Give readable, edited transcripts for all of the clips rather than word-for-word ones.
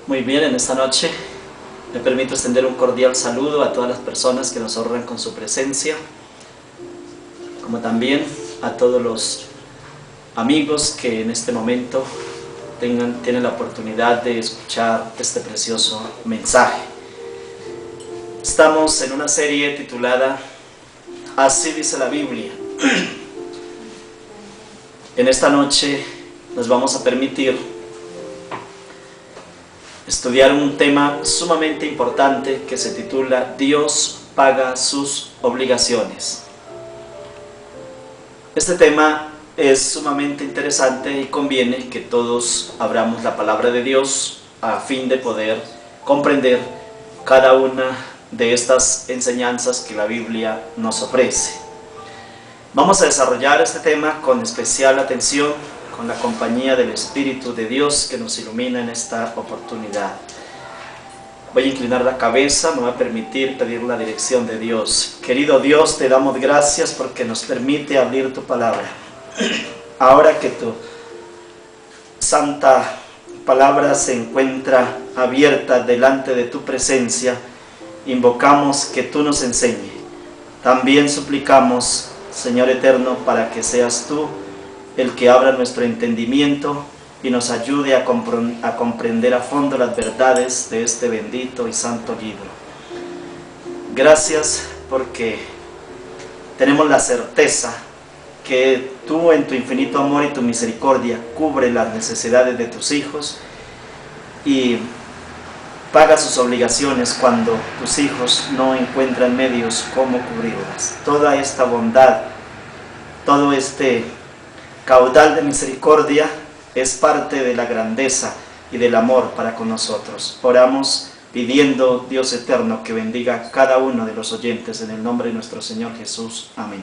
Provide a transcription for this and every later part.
Muy bien, en esta noche me permito extender un cordial saludo a todas las personas que nos honran con su presencia, como también a todos los amigos que en este momento tienen la oportunidad de escuchar este precioso mensaje. Estamos en una serie titulada Así dice la Biblia. En esta noche nos vamos a permitir estudiar un tema sumamente importante que se titula Dios paga sus obligaciones. Este tema es sumamente interesante y conviene que todos abramos la palabra de Dios a fin de poder comprender cada una de estas enseñanzas que la Biblia nos ofrece. Vamos a desarrollar este tema con especial atención, con la compañía del Espíritu de Dios que nos ilumina en esta oportunidad. Voy a inclinar la cabeza, me va a permitir pedir la dirección de Dios. Querido Dios, te damos gracias porque nos permite abrir tu palabra. Ahora que tu santa palabra se encuentra abierta delante de tu presencia, invocamos que tú nos enseñes. También suplicamos, Señor eterno, para que seas tú el que abra nuestro entendimiento y nos ayude a comprender a fondo las verdades de este bendito y santo libro. Gracias porque tenemos la certeza que tú en tu infinito amor y tu misericordia cubre las necesidades de tus hijos y paga sus obligaciones cuando tus hijos no encuentran medios cómo cubrirlas. Toda esta bondad, todo este caudal de misericordia es parte de la grandeza y del amor para con nosotros. Oramos pidiendo, Dios eterno, que bendiga a cada uno de los oyentes en el nombre de nuestro Señor Jesús. Amén.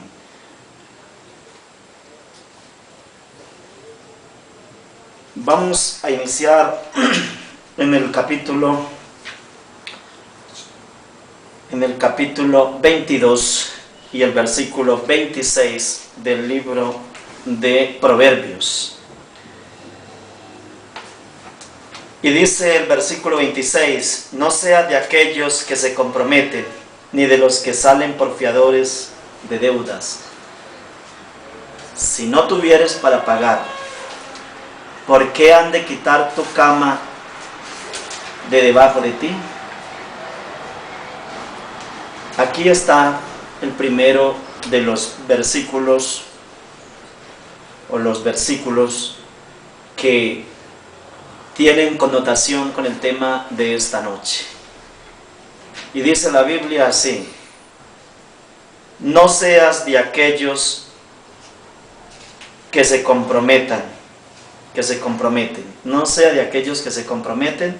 Vamos a iniciar en el capítulo 22 y el versículo 26 del libro de Proverbios. Y dice el versículo 26: no sea de aquellos que se comprometen, ni de los que salen por fiadores de deudas. Si no tuvieres para pagar, ¿por qué han de quitar tu cama de debajo de ti? Aquí está el primero de los versículos, o los versículos que tienen connotación con el tema de esta noche. Y dice la Biblia así: no seas de aquellos que se comprometen, no sea de aquellos que se comprometen,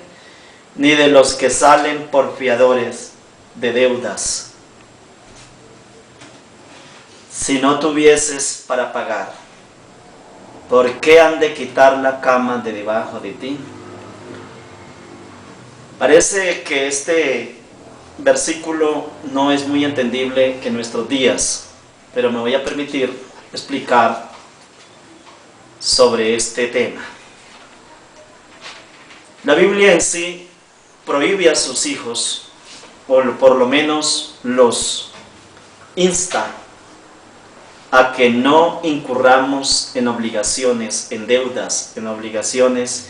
ni de los que salen por fiadores de deudas. Si no tuvieses para pagar, ¿por qué han de quitar la cama de debajo de ti? Parece que este versículo no es muy entendible en nuestros días, pero me voy a permitir explicar sobre este tema. La Biblia en sí prohíbe a sus hijos, o por lo menos los insta a que no incurramos en obligaciones, en deudas, en obligaciones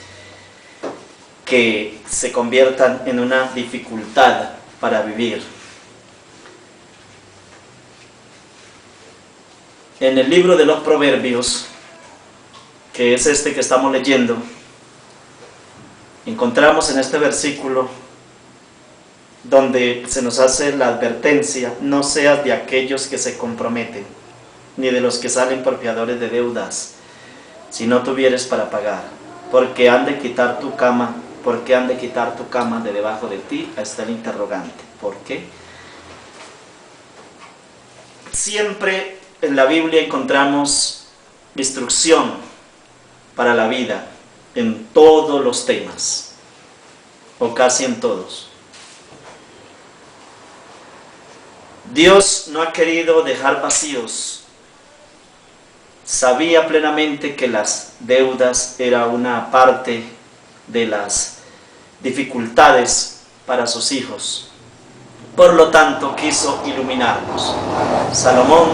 que se conviertan en una dificultad para vivir. En el libro de los Proverbios, que es este que estamos leyendo, encontramos en este versículo donde se nos hace la advertencia: no seas de aquellos que se comprometen, ni de los que salen por fiadores de deudas, si no tuvieres para pagar, porque han de quitar tu cama, porque han de quitar tu cama de debajo de ti. Ahí está el interrogante: ¿por qué? Siempre en la Biblia encontramos instrucción para la vida en todos los temas, o casi en todos. Dios no ha querido dejar vacíos. Sabía plenamente que las deudas era una parte de dificultades para sus hijos. Por lo tanto, quiso iluminarnos. Salomón,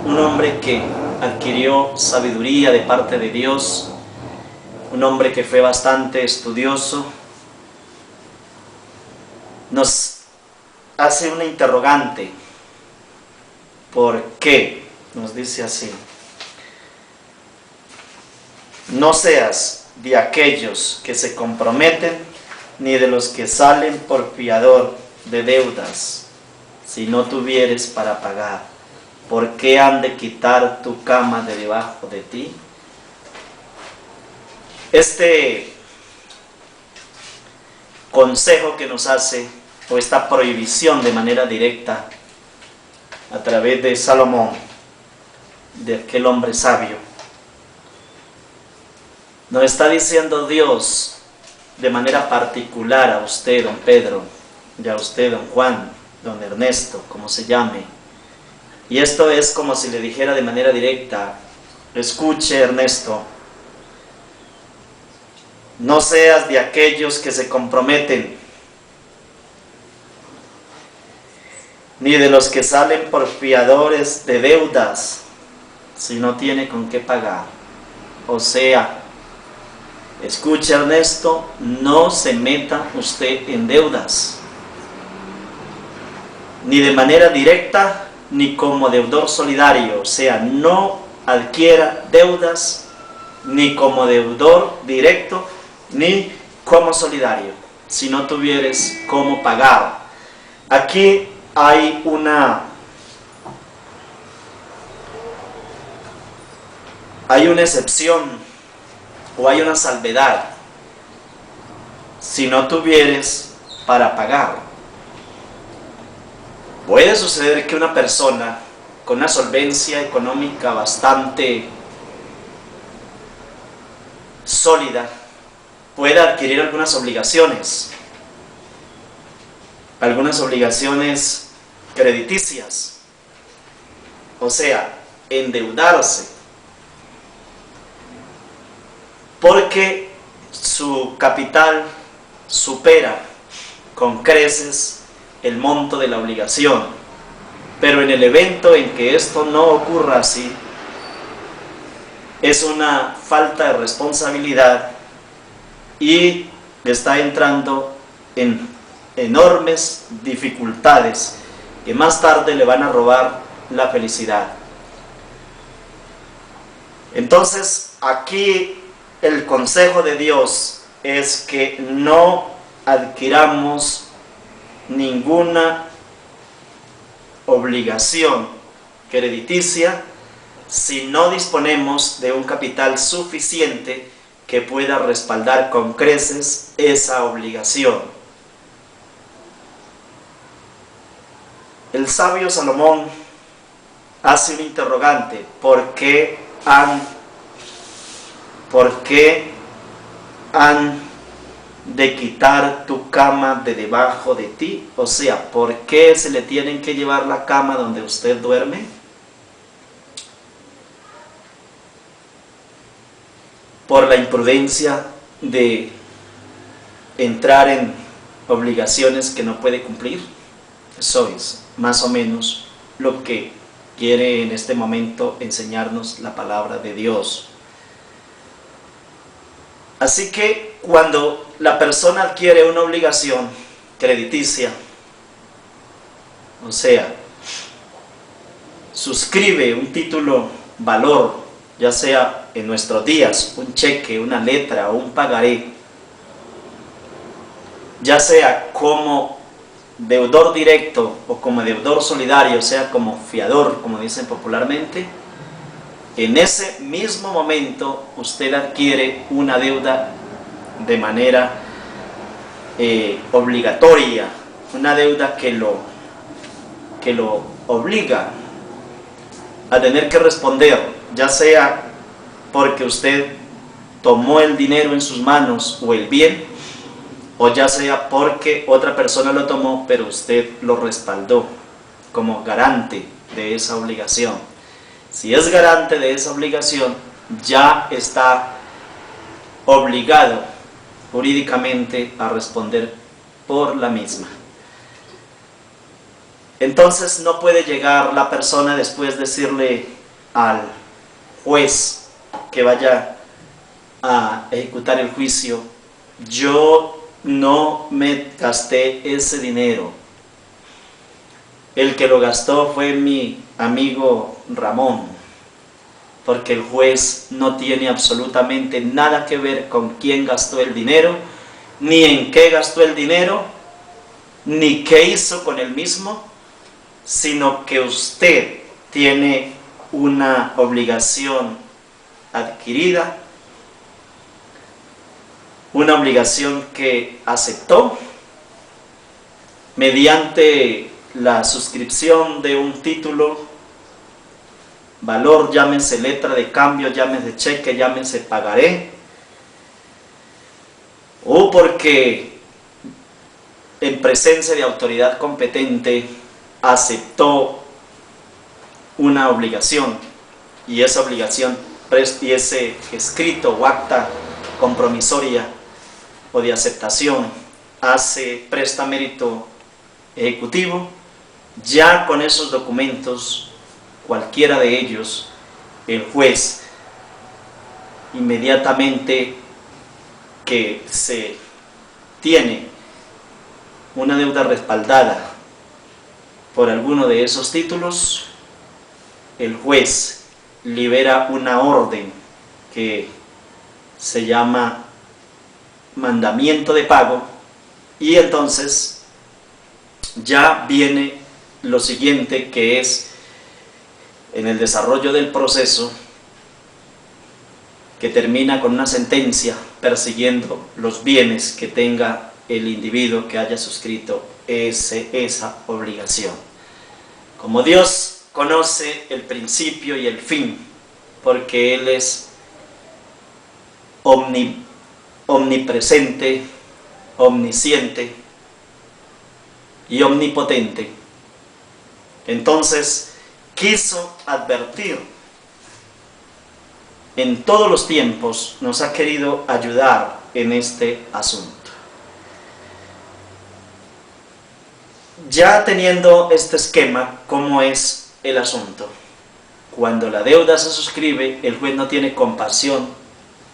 un hombre que adquirió sabiduría de parte de Dios, un hombre que fue bastante estudioso, nos hace una interrogante. ¿Por qué? Nos dice así: no seas de aquellos que se comprometen, ni de los que salen por fiador de deudas, si no tuvieres para pagar. ¿Por qué han de quitar tu cama de debajo de ti? Este consejo que nos hace, o esta prohibición de manera directa a través de Salomón, de aquel hombre sabio, nos está diciendo Dios de manera particular a usted, don Pedro, y a usted, don Juan, don Ernesto, como se llame. Y esto es como si le dijera de manera directa: escuche, Ernesto, no seas de aquellos que se comprometen, ni de los que salen por fiadores de deudas, si no tiene con qué pagar. O sea, escuche, Ernesto, no se meta usted en deudas, ni de manera directa, ni como deudor solidario. O sea, no adquiera deudas, ni como deudor directo, ni como solidario, si no tuvieres cómo pagar. Aquí hay una excepción, o hay una salvedad: si no tuvieres para pagar. Puede suceder que una persona con una solvencia económica bastante sólida pueda adquirir algunas obligaciones crediticias, o sea, endeudarse, porque su capital supera con creces el monto de la obligación. Pero en el evento en que esto no ocurra así, es una falta de responsabilidad y está entrando en enormes dificultades que más tarde le van a robar la felicidad. Entonces, aquí el consejo de Dios es que no adquiramos ninguna obligación crediticia si no disponemos de un capital suficiente que pueda respaldar con creces esa obligación. El sabio Salomón hace un interrogante: ¿por qué han de quitar tu cama de debajo de ti? O sea, ¿por qué se le tienen que llevar la cama donde usted duerme? Por la imprudencia de entrar en obligaciones que no puede cumplir. Eso es más o menos lo que quiere en este momento enseñarnos la palabra de Dios. Así que cuando la persona adquiere una obligación crediticia, o sea, suscribe un título valor, ya sea en nuestros días un cheque, una letra o un pagaré, ya sea como deudor directo o como deudor solidario, o sea, como fiador, como dicen popularmente, en ese mismo momento usted adquiere una deuda de manera obligatoria, una deuda que lo obliga a tener que responder, ya sea porque usted tomó el dinero en sus manos o el bien, o ya sea porque otra persona lo tomó pero usted lo respaldó como garante de esa obligación. Si es garante de esa obligación, ya está obligado jurídicamente a responder por la misma. Entonces no puede llegar la persona después de decirle al juez que vaya a ejecutar el juicio: yo no me gasté ese dinero, el que lo gastó fue mi amigo Ramón, porque el juez no tiene absolutamente nada que ver con quién gastó el dinero, ni en qué gastó el dinero, ni qué hizo con el mismo, sino que usted tiene una obligación adquirida, una obligación que aceptó mediante la suscripción de un título, valor, llámese letra de cambio, llámese cheque, llámese pagaré, o porque en presencia de autoridad competente aceptó una obligación, y esa obligación y ese escrito o acta compromisoria o de aceptación presta mérito ejecutivo. Ya con esos documentos, cualquiera de ellos, el juez inmediatamente que se tiene una deuda respaldada por alguno de esos títulos, el juez libera una orden que se llama mandamiento de pago, y entonces ya viene lo siguiente, que es en el desarrollo del proceso, que termina con una sentencia persiguiendo los bienes que tenga el individuo que haya suscrito esa obligación. Como Dios conoce el principio y el fin, porque Él es omnipresente, omnisciente y omnipotente, entonces quiso advertir en todos los tiempos, nos ha querido ayudar en este asunto. Ya teniendo este esquema, ¿cómo es el asunto? Cuando la deuda se suscribe, el juez no tiene compasión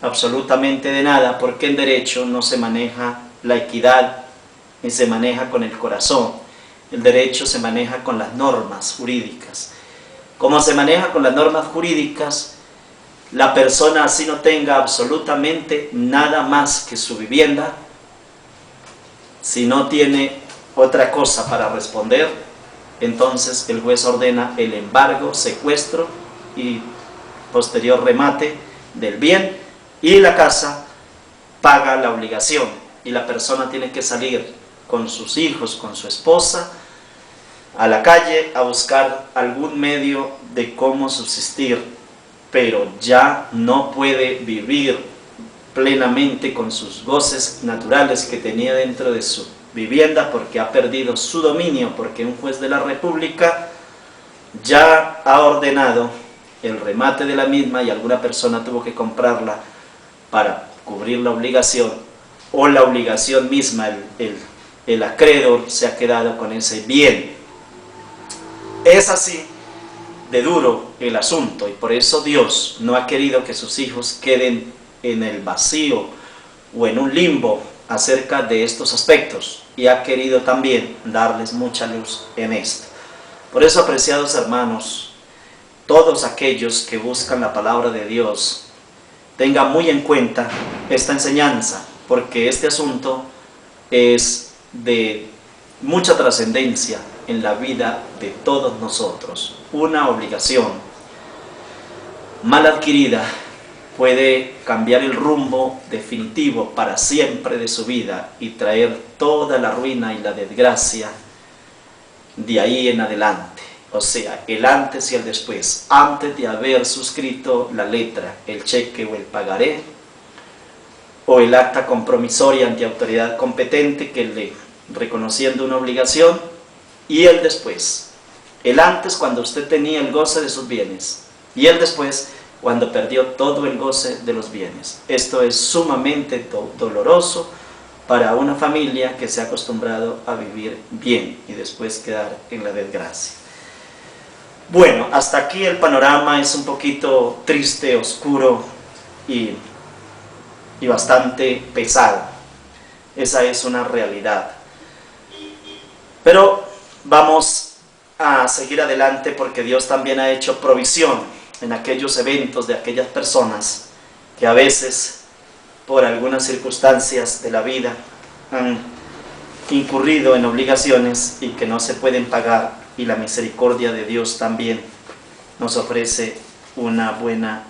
absolutamente de nada, porque en derecho no se maneja la equidad ni se maneja con el corazón. El derecho se maneja con las normas jurídicas. Como se maneja con las normas jurídicas, la persona, así no tenga absolutamente nada más que su vivienda, si no tiene otra cosa para responder, entonces el juez ordena el embargo, secuestro y posterior remate del bien, y la casa paga la obligación, y la persona tiene que salir con sus hijos, con su esposa, a la calle a buscar algún medio de cómo subsistir, pero ya no puede vivir plenamente con sus goces naturales que tenía dentro de su vivienda, porque ha perdido su dominio, porque un juez de la República ya ha ordenado el remate de la misma, y alguna persona tuvo que comprarla para cubrir la obligación, o la obligación misma, el acreedor se ha quedado con ese bien. Es así de duro el asunto, y por eso Dios no ha querido que sus hijos queden en el vacío o en un limbo acerca de estos aspectos, y ha querido también darles mucha luz en esto. Por eso, apreciados hermanos, todos aquellos que buscan la palabra de Dios, tengan muy en cuenta esta enseñanza, porque este asunto es de mucha trascendencia en la vida de todos nosotros. Una obligación mal adquirida puede cambiar el rumbo definitivo para siempre de su vida y traer toda la ruina y la desgracia de ahí en adelante. O sea, el antes y el después, antes de haber suscrito la letra, el cheque o el pagaré, o el acta compromisoria ante autoridad competente que le reconociendo una obligación, y el después. El antes, cuando usted tenía el goce de sus bienes, y el después, cuando perdió todo el goce de los bienes. Esto es sumamente doloroso para una familia que se ha acostumbrado a vivir bien y después quedar en la desgracia. Bueno, hasta aquí el panorama es un poquito triste, oscuro y bastante pesado. Esa es una realidad. Pero vamos a seguir adelante porque Dios también ha hecho provisión en aquellos eventos de aquellas personas que a veces por algunas circunstancias de la vida han incurrido en obligaciones y que no se pueden pagar, y la misericordia de Dios también nos ofrece una buena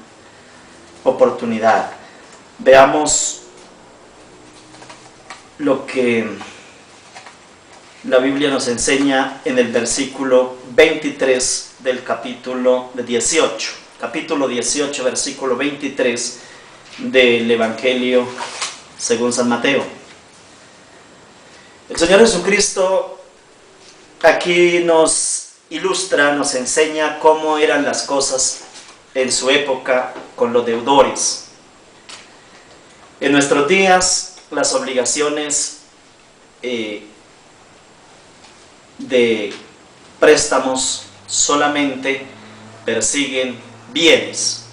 oportunidad. Veamos lo que la Biblia nos enseña en el versículo 23 del capítulo 18. Capítulo 18, versículo 23 del Evangelio según San Mateo. El Señor Jesucristo aquí nos ilustra, nos enseña cómo eran las cosas en su época con los deudores. En nuestros días, las obligaciones de préstamos solamente persiguen bienes.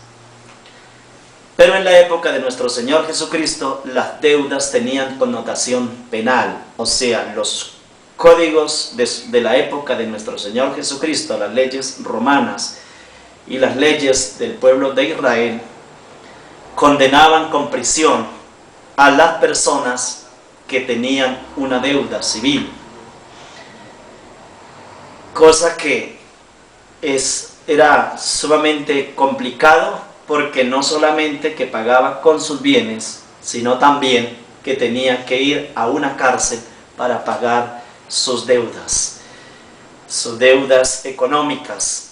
Pero en la época de nuestro Señor Jesucristo, las deudas tenían connotación penal, o sea, los códigos de la época de nuestro Señor Jesucristo, las leyes romanas y las leyes del pueblo de Israel, condenaban con prisión a las personas que tenían una deuda civil. Cosa que era sumamente complicado, porque no solamente que pagaba con sus bienes, sino también que tenía que ir a una cárcel para pagar sus deudas económicas.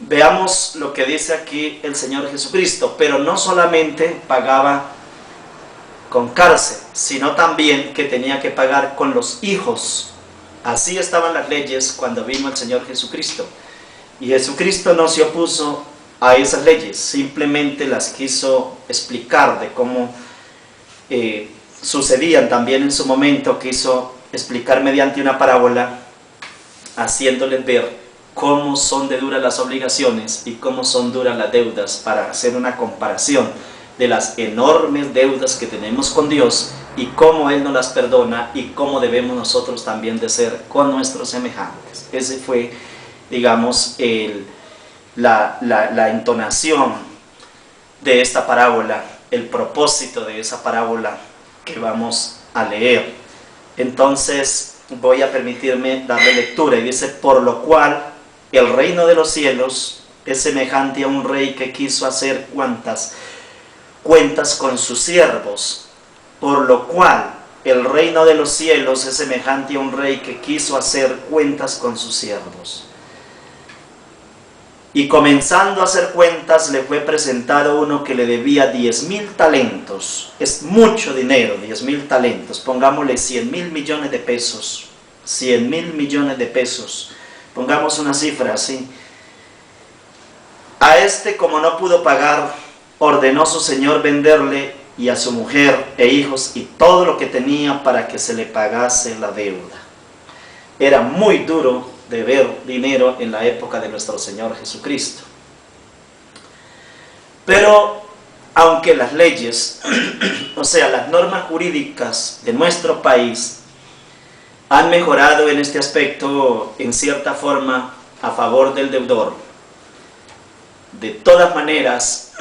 Veamos lo que dice aquí el Señor Jesucristo, pero no solamente pagaba con cárcel, sino también que tenía que pagar con los hijos. Así estaban las leyes cuando vino el Señor Jesucristo. Y Jesucristo no se opuso a esas leyes, simplemente las quiso explicar de cómo sucedían también en su momento. Quiso explicar mediante una parábola, haciéndoles ver cómo son de duras las obligaciones y cómo son duras las deudas, para hacer una comparación de las enormes deudas que tenemos con Dios y cómo Él nos las perdona y cómo debemos nosotros también de ser con nuestros semejantes. Ese fue, digamos, la entonación de esta parábola, el propósito de esa parábola que vamos a leer. Entonces voy a permitirme darle lectura, y dice: por lo cual el reino de los cielos es semejante a un rey que quiso hacer cuentas con sus siervos. Por lo cual el reino de los cielos es semejante a un rey que quiso hacer cuentas con sus siervos. Y comenzando a hacer cuentas, le fue presentado uno que le debía 10,000 talentos. Es mucho dinero, 10,000 talentos. Pongámosle 100,000 millones de pesos. 100,000 millones de pesos. Pongamos una cifra así. A este, como no pudo pagar, ordenó su señor venderle, y a su mujer e hijos y todo lo que tenía, para que se le pagase la deuda. Era muy duro deber dinero en la época de nuestro Señor Jesucristo. Pero aunque las leyes, o sea, las normas jurídicas de nuestro país han mejorado en este aspecto en cierta forma a favor del deudor, de todas maneras,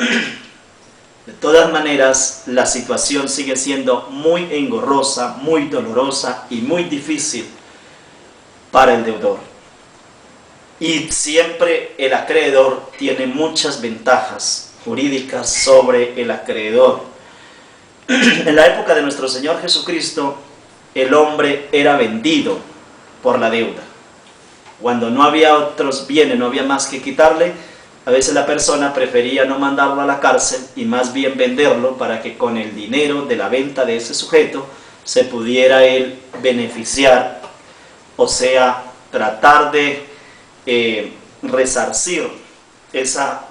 la situación sigue siendo muy engorrosa, muy dolorosa y muy difícil para el deudor. Y siempre el acreedor tiene muchas ventajas jurídicas sobre el acreedor. En la época de nuestro Señor Jesucristo, el hombre era vendido por la deuda. Cuando no había otros bienes, no había más que quitarle, a veces la persona prefería no mandarlo a la cárcel y más bien venderlo, para que con el dinero de la venta de ese sujeto se pudiera él beneficiar, o sea, tratar de resarcir esa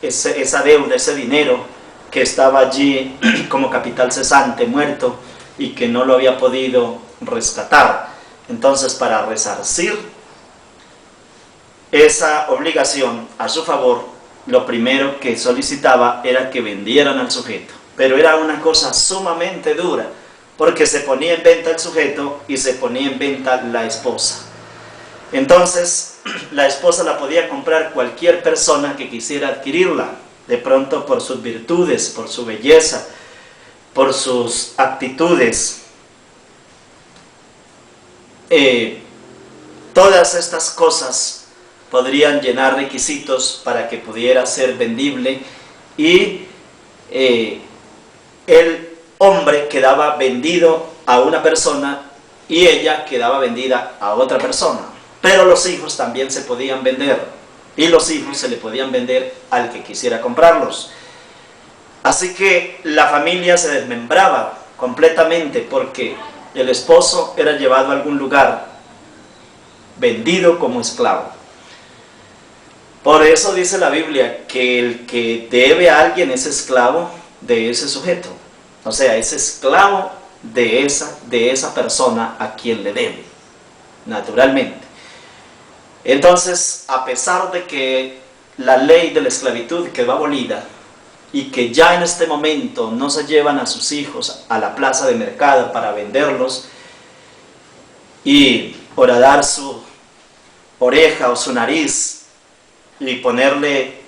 esa deuda, ese dinero que estaba allí como capital cesante, muerto, y que no lo había podido rescatar. Entonces, para resarcir esa obligación a su favor, lo primero que solicitaba era que vendieran al sujeto. Pero era una cosa sumamente dura, porque se ponía en venta el sujeto y se ponía en venta la esposa. Entonces, la esposa la podía comprar cualquier persona que quisiera adquirirla, de pronto por sus virtudes, por su belleza, por sus actitudes. Todas estas cosas podrían llenar requisitos para que pudiera ser vendible, y el hombre quedaba vendido a una persona y ella quedaba vendida a otra persona. Pero los hijos también se podían vender, y los hijos se le podían vender al que quisiera comprarlos. Así que la familia se desmembraba completamente, porque el esposo era llevado a algún lugar, vendido como esclavo. Por eso dice la Biblia que el que debe a alguien es esclavo de ese sujeto. O sea, es esclavo de esa persona a quien le debe, naturalmente. Entonces, a pesar de que la ley de la esclavitud quedó abolida, y que ya en este momento no se llevan a sus hijos a la plaza de mercado para venderlos y horadar su oreja o su nariz y ponerle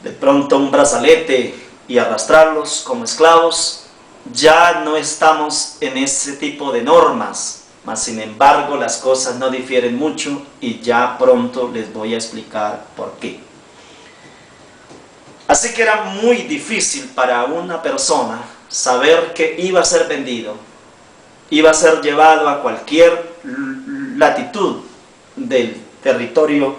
de pronto un brazalete y arrastrarlos como esclavos, ya no estamos en ese tipo de normas. Mas sin embargo, las cosas no difieren mucho, y ya pronto les voy a explicar por qué. Así que era muy difícil para una persona saber que iba a ser vendido, iba a ser llevado a cualquier latitud del territorio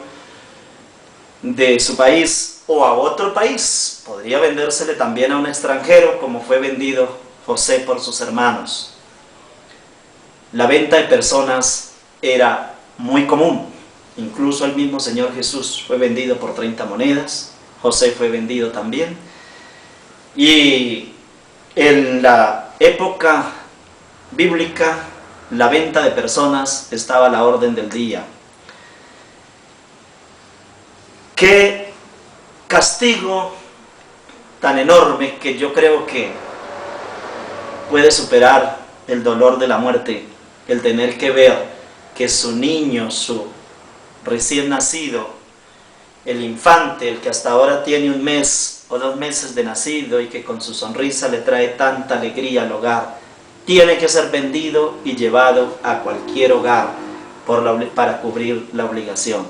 de su país o a otro país. Podría vendérsele también a un extranjero, como fue vendido José por sus hermanos. La venta de personas era muy común. Incluso el mismo Señor Jesús fue vendido por 30 monedas. José fue vendido también. Y en la época bíblica, la venta de personas estaba a la orden del día. Qué castigo tan enorme, que yo creo que puede superar el dolor de la muerte, el tener que ver que su niño, su recién nacido, el infante, el que hasta ahora tiene 1 mes o 2 meses de nacido y que con su sonrisa le trae tanta alegría al hogar, tiene que ser vendido y llevado a cualquier hogar para cubrir la obligación.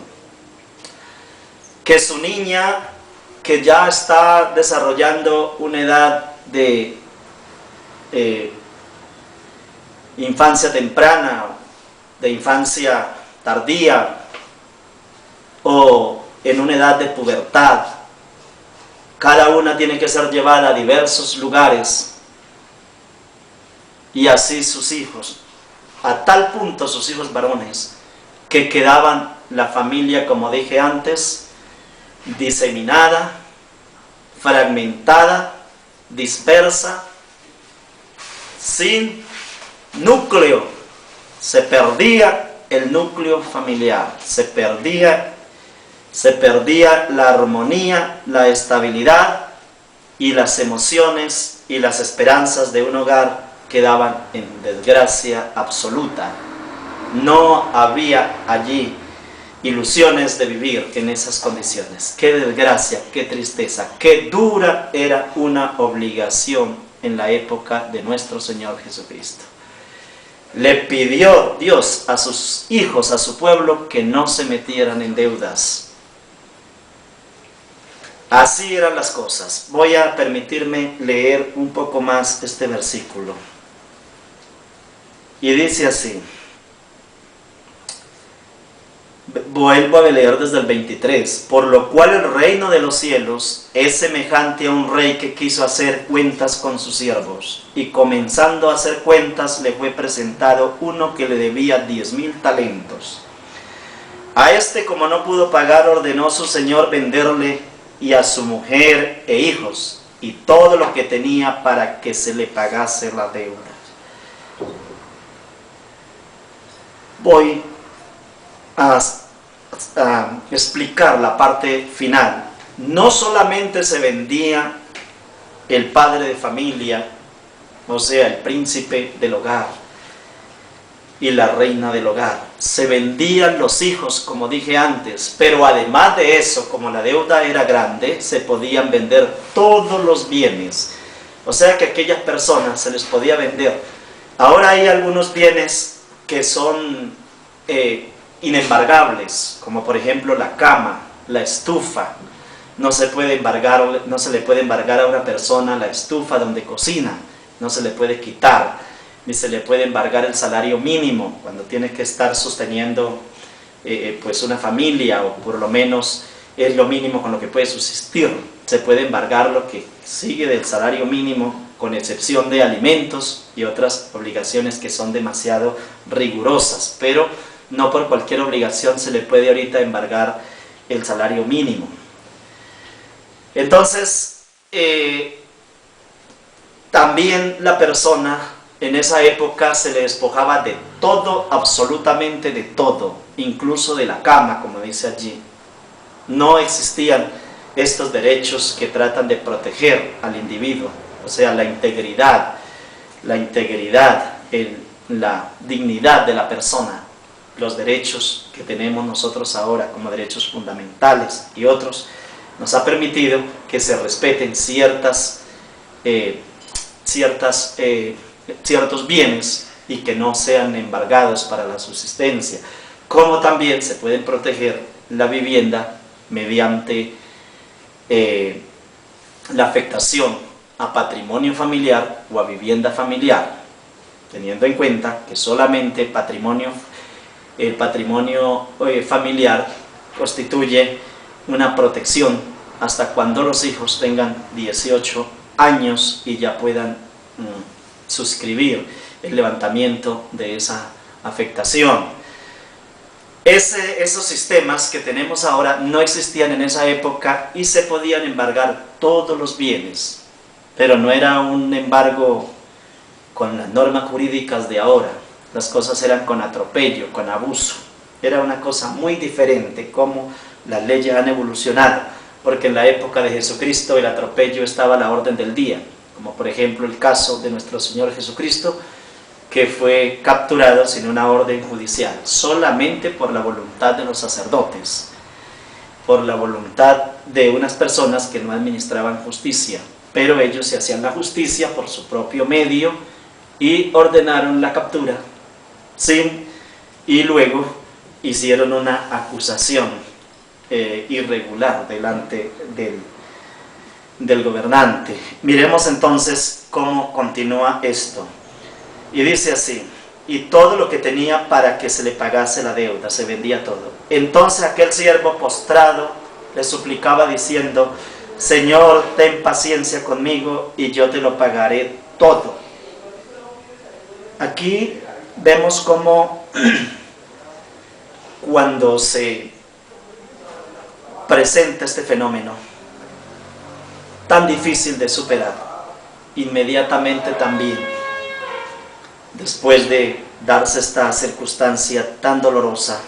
Que su niña, que ya está desarrollando una edad de infancia temprana, de infancia tardía, o en una edad de pubertad, cada una tiene que ser llevada a diversos lugares, y así sus hijos, a tal punto sus hijos varones, que quedaban la familia, como dije antes, diseminada, fragmentada, dispersa, sin núcleo. Se perdía el núcleo familiar, se perdía la armonía, la estabilidad, y las emociones y las esperanzas de un hogar quedaban en desgracia absoluta. No había allí ilusiones de vivir en esas condiciones. Qué desgracia, qué tristeza, qué dura era una obligación en la época de nuestro Señor Jesucristo. Le pidió Dios a sus hijos, a su pueblo, que no se metieran en deudas. Así eran las cosas. Voy a permitirme leer un poco más este versículo. Y dice así. Vuelvo a leer desde el 23. Por lo cual el reino de los cielos es semejante a un rey que quiso hacer cuentas con sus siervos. Y comenzando a hacer cuentas, le fue presentado uno que le debía 10,000 talentos. A este, como no pudo pagar, ordenó su señor venderle y a su mujer e hijos y todo lo que tenía para que se le pagase la deuda. Voy a explicar la parte final. No solamente se vendía el padre de familia, o sea, el príncipe del hogar y la reina del hogar. Se vendían los hijos, como dije antes, pero además de eso, como la deuda era grande, se podían vender todos los bienes. O sea que a aquellas personas se les podía vender. Ahora hay algunos bienes que son inembargables, como por ejemplo la cama, la estufa. No se le puede embargar a una persona la estufa donde cocina, no se le puede quitar, ni se le puede embargar el salario mínimo cuando tiene que estar sosteniendo pues una familia, o por lo menos es lo mínimo con lo que puede subsistir. Se puede embargar lo que sigue del salario mínimo, con excepción de alimentos y otras obligaciones que son demasiado rigurosas, pero no por cualquier obligación se le puede ahorita embargar el salario mínimo. Entonces, también la persona en esa época se le despojaba de todo, absolutamente de todo, incluso de la cama, como dice allí. No existían estos derechos que tratan de proteger al individuo, o sea, la integridad, la dignidad de la persona, los derechos que tenemos nosotros ahora como derechos fundamentales y otros, nos ha permitido que se respeten ciertos bienes y que no sean embargados para la subsistencia, como también se pueden proteger la vivienda mediante la afectación a patrimonio familiar o a vivienda familiar, teniendo en cuenta que solamente el patrimonio familiar constituye una protección hasta cuando los hijos tengan 18 años y ya puedan suscribir el levantamiento de esa afectación. Esos sistemas que tenemos ahora no existían en esa época y se podían embargar todos los bienes, pero no era un embargo con las normas jurídicas de ahora. Las cosas eran con atropello, con abuso. Era una cosa muy diferente como las leyes han evolucionado, porque en la época de Jesucristo el atropello estaba a la orden del día, como por ejemplo el caso de nuestro Señor Jesucristo, que fue capturado sin una orden judicial, solamente por la voluntad de los sacerdotes, por la voluntad de unas personas que no administraban justicia, pero ellos se hacían la justicia por su propio medio y ordenaron la captura, y luego hicieron una acusación irregular delante del gobernante. Miremos entonces cómo continúa esto. Y dice así: y todo lo que tenía para que se le pagase la deuda, se vendía todo. Entonces aquel siervo postrado le suplicaba diciendo: Señor, ten paciencia conmigo y yo te lo pagaré todo. Aquí vemos cómo cuando se presenta este fenómeno tan difícil de superar, inmediatamente también, después de darse esta circunstancia tan dolorosa,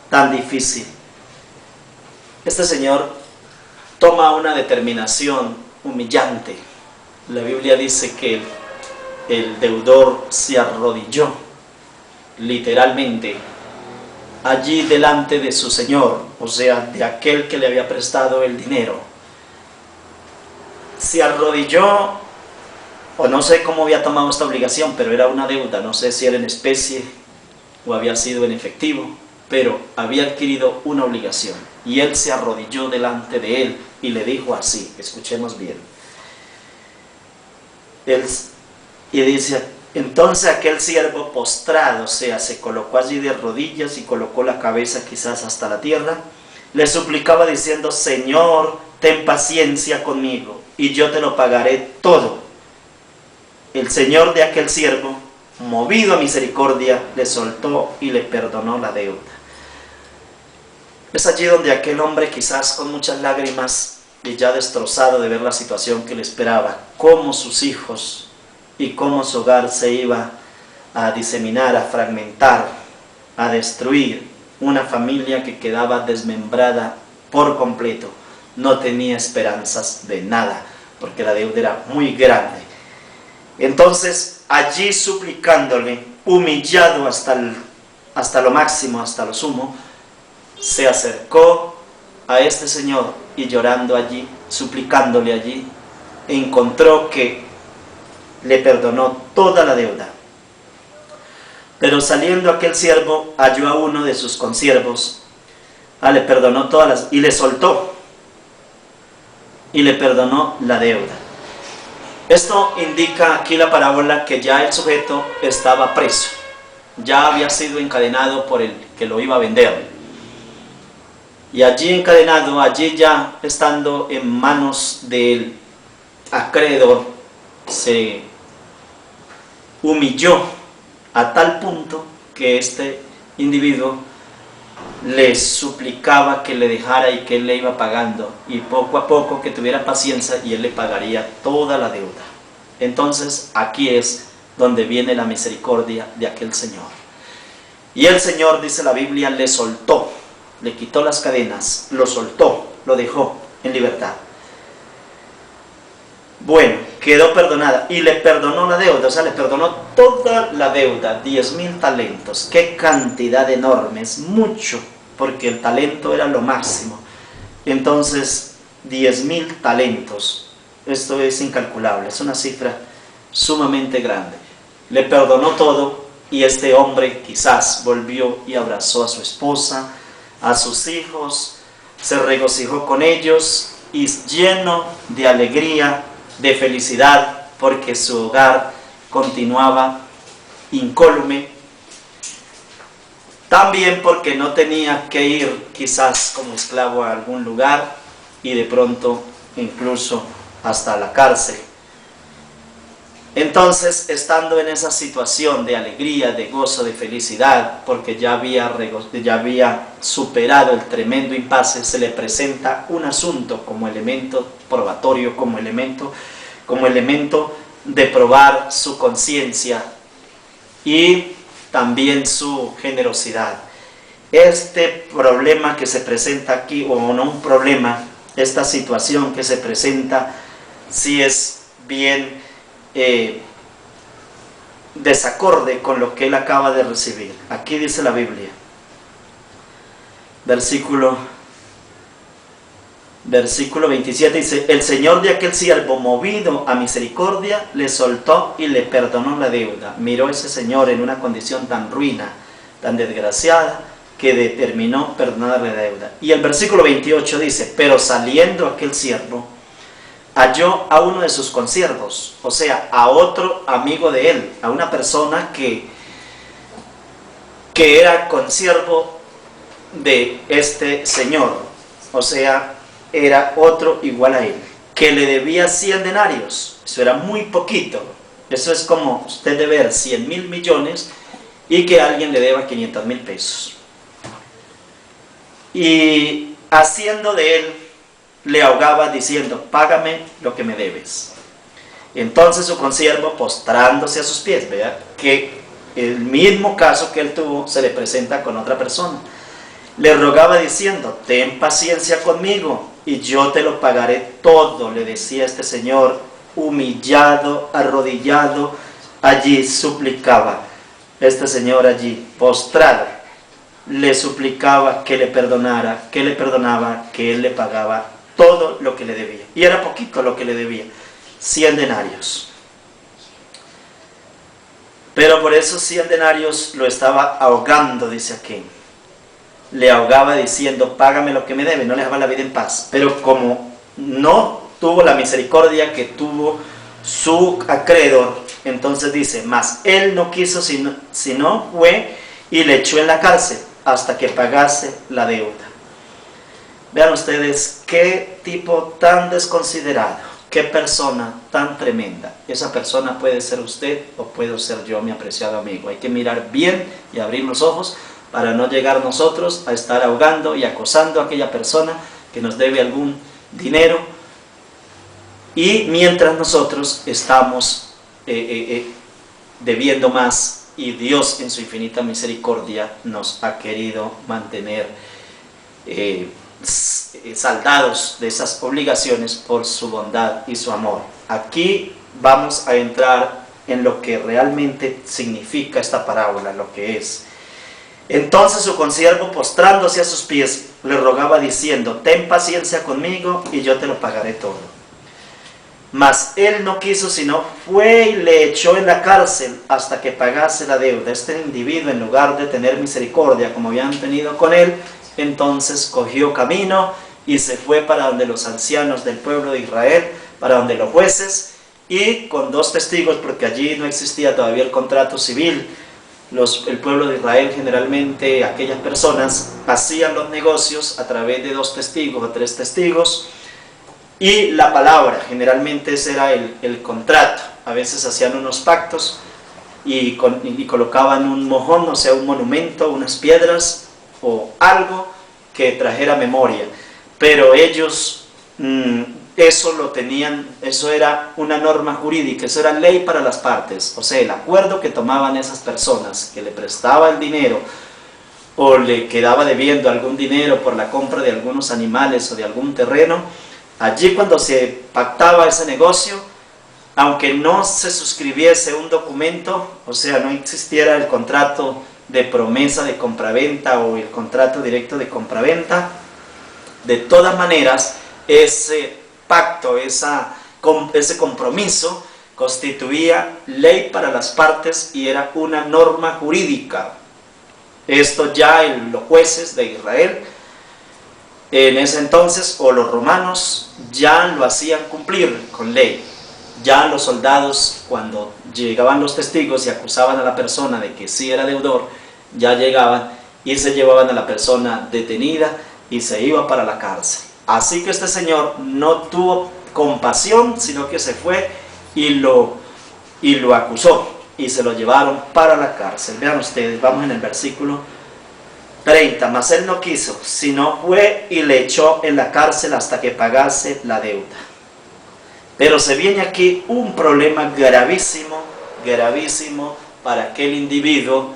tan difícil, este señor toma una determinación humillante. La Biblia dice que el deudor se arrodilló, literalmente, allí delante de su señor, o sea, de aquel que le había prestado el dinero. Se arrodilló, o no sé cómo había tomado esta obligación, pero era una deuda, no sé si era en especie o había sido en efectivo, pero había adquirido una obligación, y él se arrodilló delante de él y le dijo así, escuchemos bien. Y dice: entonces aquel siervo postrado, o sea, se colocó allí de rodillas y colocó la cabeza quizás hasta la tierra, le suplicaba diciendo: Señor, ten paciencia conmigo y yo te lo pagaré todo. El señor de aquel siervo, movido a misericordia, le soltó y le perdonó la deuda. Es allí donde aquel hombre, quizás con muchas lágrimas y ya destrozado de ver la situación que le esperaba, cómo sus hijos y cómo su hogar se iba a diseminar, a fragmentar, a destruir, una familia que quedaba desmembrada por completo, no tenía esperanzas de nada, porque la deuda era muy grande. Entonces, allí suplicándole, humillado hasta lo máximo, hasta lo sumo, se acercó a este señor y llorando allí, suplicándole allí, encontró que le perdonó toda la deuda. Pero saliendo aquel siervo, halló a uno de sus consiervos, le perdonó y le soltó, y le perdonó la deuda. Esto indica aquí la parábola que ya el sujeto estaba preso, ya había sido encadenado por el que lo iba a vender. Y allí encadenado, allí ya estando en manos del acreedor, se humilló a tal punto que este individuo le suplicaba que le dejara y que él le iba pagando, y poco a poco que tuviera paciencia y él le pagaría toda la deuda. Entonces aquí es donde viene la misericordia de aquel señor. Y el Señor, dice la Biblia, le soltó, le quitó las cadenas, lo soltó, lo dejó en libertad. Bueno, quedó perdonada y le perdonó la deuda, o sea, le perdonó toda la deuda, 10.000 talentos. Qué cantidad enorme, es mucho, porque el talento era lo máximo. Entonces, 10.000 talentos, esto es incalculable, es una cifra sumamente grande. Le perdonó todo y este hombre quizás volvió y abrazó a su esposa, a sus hijos, se regocijó con ellos y lleno de alegría, de felicidad, porque su hogar continuaba incólume, también porque no tenía que ir quizás como esclavo a algún lugar y de pronto incluso hasta la cárcel. Entonces, estando en esa situación de alegría, de gozo, de felicidad, porque ya había superado el tremendo impasse, se le presenta un asunto como elemento probatorio, como elemento de probar su conciencia y también su generosidad. Este problema que se presenta aquí, o no un problema, esta situación que se presenta, sí es bien desacorde con lo que él acaba de recibir. Aquí dice la Biblia, versículo 27, dice: el Señor de aquel siervo, movido a misericordia, le soltó y le perdonó la deuda. Miró ese señor en una condición tan ruina, tan desgraciada, que determinó perdonarle la deuda. Y el versículo 28 dice: pero saliendo aquel siervo, halló a uno de sus consiervos, o sea, a otro amigo de él, a una persona que era consiervo de este señor, o sea, era otro igual a él, que le debía 100 denarios, eso era muy poquito, eso es como usted deber 100.000 millones y que alguien le deba 500.000 pesos. Y haciendo de él, le ahogaba diciendo: págame lo que me debes. Entonces su consiervo, postrándose a sus pies, vea que el mismo caso que él tuvo se le presenta con otra persona, le rogaba diciendo: ten paciencia conmigo y yo te lo pagaré todo. Le decía este señor, humillado, arrodillado, allí suplicaba. Este señor allí, postrado, le suplicaba que le perdonara, que le perdonaba, que él le pagaba todo lo que le debía. Y era poquito lo que le debía, 100 denarios. Pero por esos 100 denarios lo estaba ahogando, dice aquí. Le ahogaba diciendo: págame lo que me debe, no le dejaba la vida en paz. Pero como no tuvo la misericordia que tuvo su acreedor, entonces dice: mas él no quiso sino fue y le echó en la cárcel hasta que pagase la deuda. Vean ustedes qué tipo tan desconsiderado, qué persona tan tremenda. Esa persona puede ser usted o puedo ser yo, mi apreciado amigo. Hay que mirar bien y abrir los ojos, para no llegar nosotros a estar ahogando y acosando a aquella persona que nos debe algún dinero, y mientras nosotros estamos debiendo más, y Dios en su infinita misericordia nos ha querido mantener saldados de esas obligaciones por su bondad y su amor. Aquí vamos a entrar en lo que realmente significa esta parábola, lo que es. Entonces su consiervo, postrándose a sus pies, le rogaba diciendo: ten paciencia conmigo y yo te lo pagaré todo. Mas él no quiso, sino fue y le echó en la cárcel hasta que pagase la deuda. Este individuo, en lugar de tener misericordia como habían tenido con él, entonces cogió camino y se fue para donde los ancianos del pueblo de Israel, para donde los jueces, y con 2 testigos, porque allí no existía todavía el contrato civil. El pueblo de Israel, generalmente aquellas personas hacían los negocios a través de 2 testigos o 3 testigos, y la palabra, generalmente ese era el contrato. A veces hacían unos pactos y colocaban un mojón, o sea, un monumento, unas piedras o algo que trajera memoria, pero ellos eso lo tenían, eso era una norma jurídica, eso era ley para las partes. O sea, el acuerdo que tomaban esas personas que le prestaba el dinero o le quedaba debiendo algún dinero por la compra de algunos animales o de algún terreno, allí cuando se pactaba ese negocio, aunque no se suscribiese un documento, o sea, no existiera el contrato de promesa de compraventa o el contrato directo de compraventa, de todas maneras ese pacto, ese compromiso constituía ley para las partes y era una norma jurídica. Esto ya los jueces de Israel en ese entonces, o los romanos, ya lo hacían cumplir con ley. Ya los soldados, cuando llegaban los testigos y acusaban a la persona de que sí era deudor, ya llegaban y se llevaban a la persona detenida y se iba para la cárcel. Así que este señor no tuvo compasión, sino que se fue y lo acusó y se lo llevaron para la cárcel. Vean ustedes, vamos en el versículo 30. Mas él no quiso, sino fue y le echó en la cárcel hasta que pagase la deuda. Pero se viene aquí un problema gravísimo, gravísimo para aquel individuo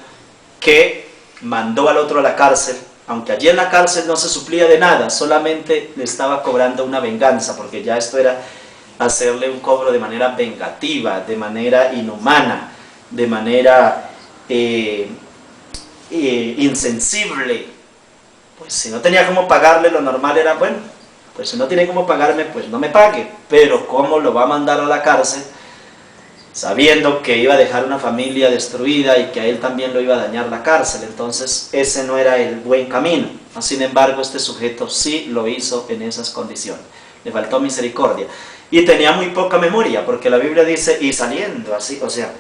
que mandó al otro a la cárcel, aunque allí en la cárcel no se suplía de nada, solamente le estaba cobrando una venganza, porque ya esto era hacerle un cobro de manera vengativa, de manera inhumana, de manera insensible. Pues si no tenía cómo pagarle, lo normal era, bueno, pues si no tiene cómo pagarme, pues no me pague. Pero ¿cómo lo va a mandar a la cárcel sabiendo que iba a dejar una familia destruida y que a él también lo iba a dañar la cárcel? Entonces ese no era el buen camino. Sin embargo, este sujeto sí lo hizo en esas condiciones. Le faltó misericordia y tenía muy poca memoria, porque la Biblia dice, y saliendo así, o sea,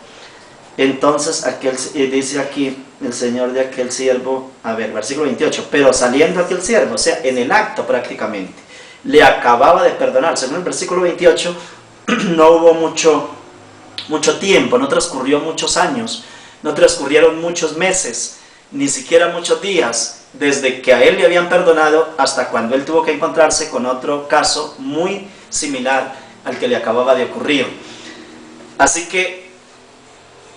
entonces dice aquí el Señor de aquel siervo, a ver, versículo 28, pero saliendo aquel siervo, o sea, en el acto prácticamente, le acababa de perdonar. Según el versículo 28, no hubo mucho tiempo, no transcurrió muchos años, no transcurrieron muchos meses, ni siquiera muchos días, desde que a él le habían perdonado hasta cuando él tuvo que encontrarse con otro caso muy similar al que le acababa de ocurrir. Así que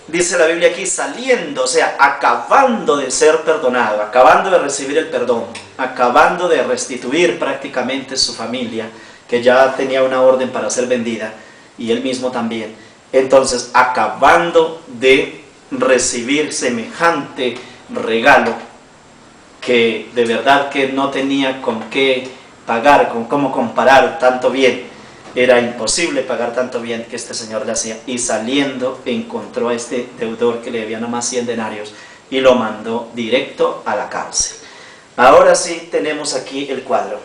dice la Biblia aquí, saliendo, o sea, acabando de ser perdonado, acabando de recibir el perdón, acabando de restituir prácticamente su familia, que ya tenía una orden para ser vendida, y él mismo también. Entonces, acabando de recibir semejante regalo, que de verdad que no tenía con qué pagar, con cómo comparar tanto bien, era imposible pagar tanto bien que este señor le hacía, y saliendo encontró a este deudor que le debía nomás 100 denarios y lo mandó directo a la cárcel. Ahora sí tenemos aquí el cuadro.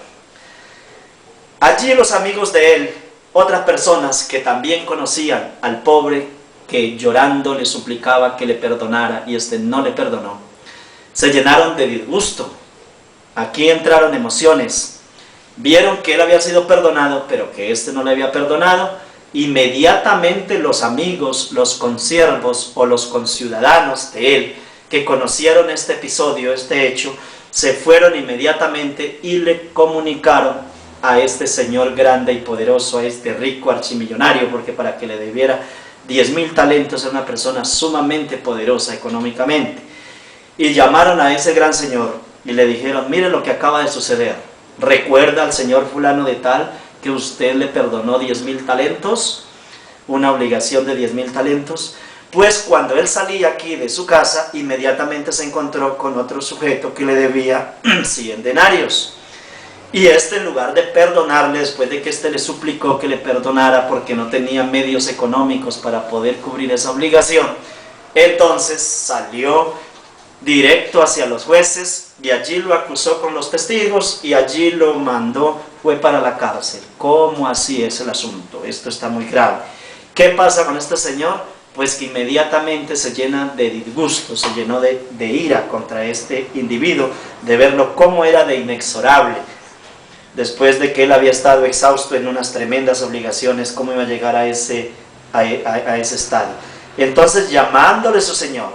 Allí los amigos de él, otras personas que también conocían al pobre, que llorando le suplicaba que le perdonara y este no le perdonó, se llenaron de disgusto. Aquí entraron emociones. Vieron que él había sido perdonado, pero que éste no le había perdonado. Inmediatamente los amigos, los consiervos o los conciudadanos de él, que conocieron este episodio, este hecho, se fueron inmediatamente y le comunicaron a este señor grande y poderoso, a este rico archimillonario, porque para que le debiera 10.000 talentos era una persona sumamente poderosa económicamente. Y llamaron a ese gran señor y le dijeron: mire lo que acaba de suceder. ¿Recuerda al señor fulano de tal que usted le perdonó 10.000 talentos? Una obligación de 10.000 talentos. Pues cuando él salía aquí de su casa, inmediatamente se encontró con otro sujeto que le debía 100 denarios. Y en lugar de perdonarle, después de que le suplicó que le perdonara porque no tenía medios económicos para poder cubrir esa obligación, entonces salió directo hacia los jueces y allí lo acusó con los testigos y allí lo mandó, fue para la cárcel. ¿Cómo así es el asunto? Esto está muy grave. ¿Qué pasa con este señor? Pues que inmediatamente se llena de disgusto, se llenó de ira contra este individuo, de verlo cómo era de inexorable. Después de que él había estado exhausto en unas tremendas obligaciones, cómo iba a llegar a ese estado. Entonces, llamándole su señor,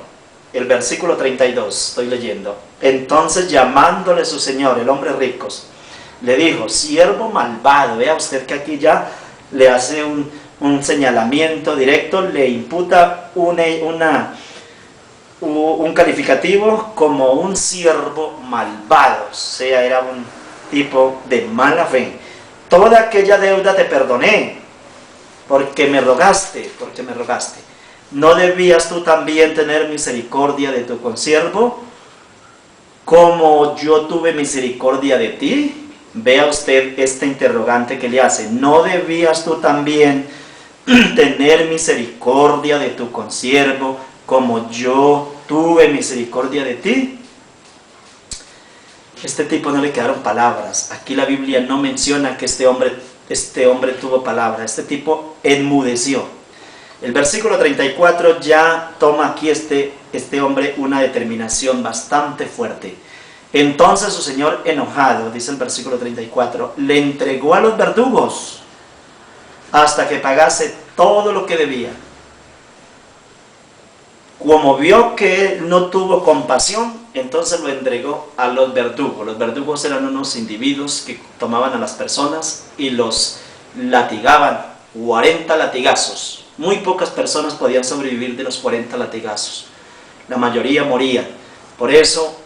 el versículo 32, estoy leyendo. Entonces, llamándole su señor, el hombre rico, le dijo: siervo malvado. Vea usted que aquí ya le hace un señalamiento directo, le imputa un calificativo como un siervo malvado, o sea, era un tipo de mala fe. Toda aquella deuda te perdoné, porque me rogaste. ¿No debías tú también tener misericordia de tu consiervo, como yo tuve misericordia de ti? Vea usted este interrogante que le hace: ¿no debías tú también tener misericordia de tu consiervo, como yo tuve misericordia de ti? Este tipo no le quedaron palabras. Aquí la Biblia no menciona que este hombre tuvo palabra. Este tipo enmudeció. El versículo 34 ya toma aquí este hombre una determinación bastante fuerte. Entonces su señor, enojado, dice el versículo 34, le entregó a los verdugos hasta que pagase todo lo que debía. Como vio que él no tuvo compasión, entonces lo entregó a los verdugos. Los verdugos eran unos individuos que tomaban a las personas y los latigaban, 40 latigazos. Muy pocas personas podían sobrevivir de los 40 latigazos. La mayoría morían. Por eso,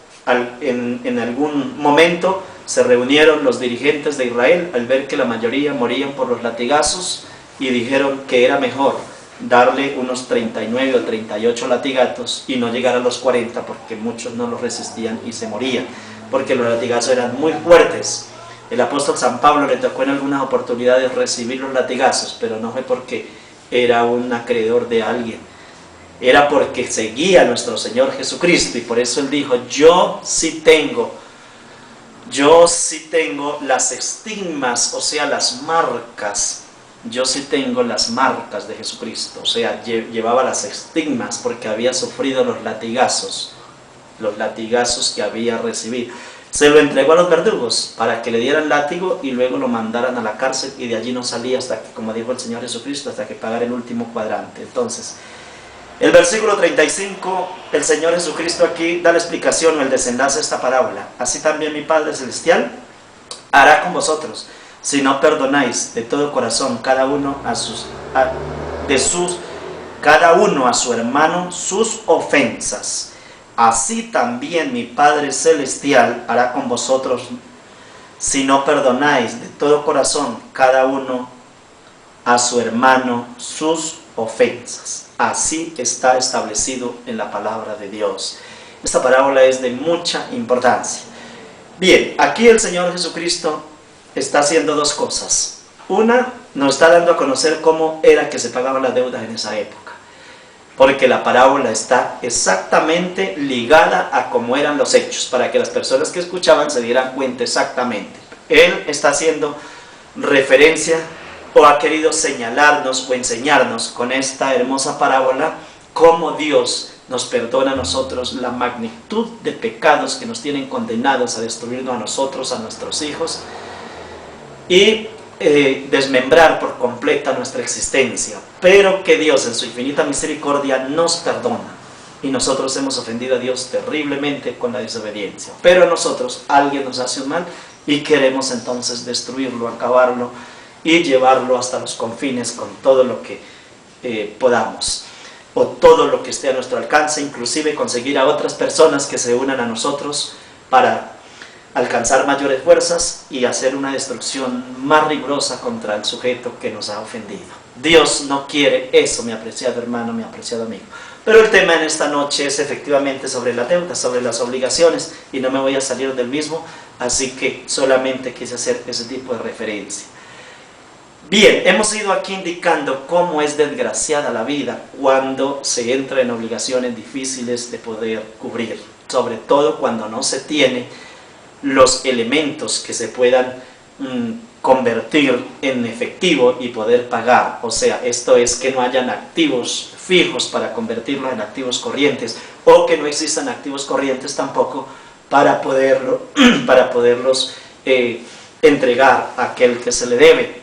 en algún momento se reunieron los dirigentes de Israel al ver que la mayoría morían por los latigazos y dijeron que era mejor darle unos 39 o 38 latigazos y no llegar a los 40, porque muchos no los resistían y se morían, porque los latigazos eran muy fuertes. El apóstol San Pablo le tocó en algunas oportunidades recibir los latigazos, pero no fue porque era un acreedor de alguien, era porque seguía a nuestro Señor Jesucristo, y por eso él dijo: yo sí tengo las estigmas, o sea, las marcas. Yo sí tengo las marcas de Jesucristo, o sea, llevaba las estigmas porque había sufrido los latigazos que había recibido. Se lo entregó a los verdugos para que le dieran látigo y luego lo mandaran a la cárcel, y de allí no salía hasta que, como dijo el Señor Jesucristo, hasta que pagara el último cuadrante. Entonces, el versículo 35, el Señor Jesucristo aquí da la explicación o el desenlace de esta parábola. Así también mi Padre Celestial hará con vosotros, si no perdonáis de todo corazón cada uno a su hermano sus ofensas. Así también mi Padre Celestial hará con vosotros, si no perdonáis de todo corazón cada uno a su hermano sus ofensas. Así está establecido en la palabra de Dios. Esta parábola es de mucha importancia. Bien, aquí el Señor Jesucristo está haciendo dos cosas. Una, nos está dando a conocer cómo era que se pagaban las deudas en esa época, porque la parábola está exactamente ligada a cómo eran los hechos, para que las personas que escuchaban se dieran cuenta exactamente. Él está haciendo referencia o ha querido señalarnos o enseñarnos con esta hermosa parábola cómo Dios nos perdona a nosotros la magnitud de pecados que nos tienen condenados a destruirnos a nosotros, a nuestros hijos, y desmembrar por completa nuestra existencia, pero que Dios en su infinita misericordia nos perdona. y nosotros hemos ofendido a Dios terriblemente con la desobediencia. Pero a nosotros alguien nos hace un mal y queremos entonces destruirlo, acabarlo y llevarlo hasta los confines con todo lo que podamos, o todo lo que esté a nuestro alcance, inclusive conseguir a otras personas que se unan a nosotros para alcanzar mayores fuerzas y hacer una destrucción más rigurosa contra el sujeto que nos ha ofendido. Dios no quiere eso, mi apreciado hermano, mi apreciado amigo. Pero el tema en esta noche es efectivamente sobre la deuda, sobre las obligaciones, y no me voy a salir del mismo, así que solamente quise hacer ese tipo de referencia. Bien, hemos ido aquí indicando cómo es desgraciada la vida cuando se entra en obligaciones difíciles de poder cubrir, sobre todo cuando no se tiene los elementos que se puedan convertir en efectivo y poder pagar. O sea, esto es que no hayan activos fijos para convertirlos en activos corrientes, o que no existan activos corrientes tampoco para poderlos entregar a aquel que se le debe.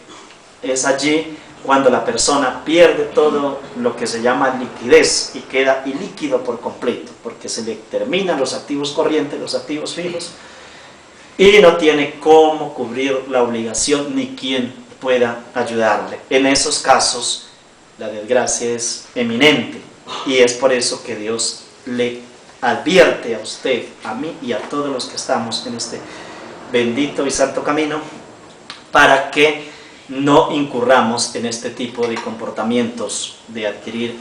Es allí cuando la persona pierde todo lo que se llama liquidez y queda ilíquido por completo, porque se le terminan los activos corrientes, los activos fijos, y no tiene cómo cubrir la obligación ni quien pueda ayudarle. En esos casos la desgracia es eminente, y es por eso que Dios le advierte a usted, a mí y a todos los que estamos en este bendito y santo camino, para que no incurramos en este tipo de comportamientos de adquirir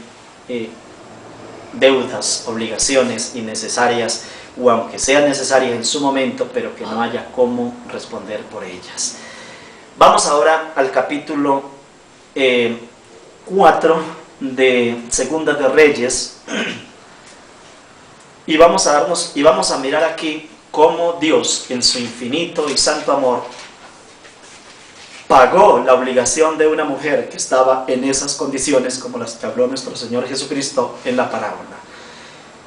deudas, obligaciones innecesarias, o aunque sean necesarias en su momento, pero que no haya cómo responder por ellas. Vamos ahora al capítulo 4 de Segunda de Reyes, y vamos a mirar aquí cómo Dios, en su infinito y santo amor, pagó la obligación de una mujer que estaba en esas condiciones como las que habló nuestro Señor Jesucristo en la parábola.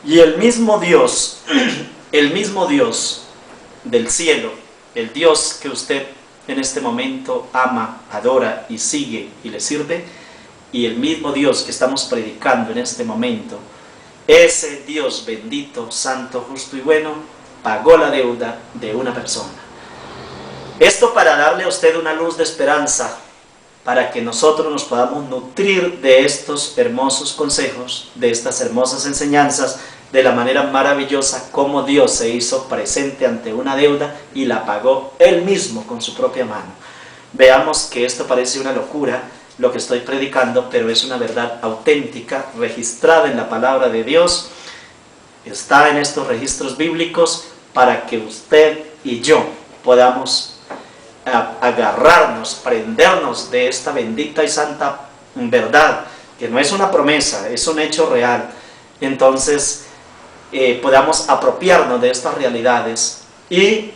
Y el mismo Dios del cielo, el Dios que usted en este momento ama, adora y sigue y le sirve, y el mismo Dios que estamos predicando en este momento, ese Dios bendito, santo, justo y bueno, pagó la deuda de una persona. Esto para darle a usted una luz de esperanza, para que nosotros nos podamos nutrir de estos hermosos consejos, de estas hermosas enseñanzas, de la manera maravillosa como Dios se hizo presente ante una deuda y la pagó Él mismo con su propia mano. Veamos que esto parece una locura, lo que estoy predicando, pero es una verdad auténtica, registrada en la palabra de Dios, está en estos registros bíblicos, para que usted y yo podamos agarrarnos, prendernos de esta bendita y santa verdad, que no es una promesa, es un hecho real. Entonces podamos apropiarnos de estas realidades y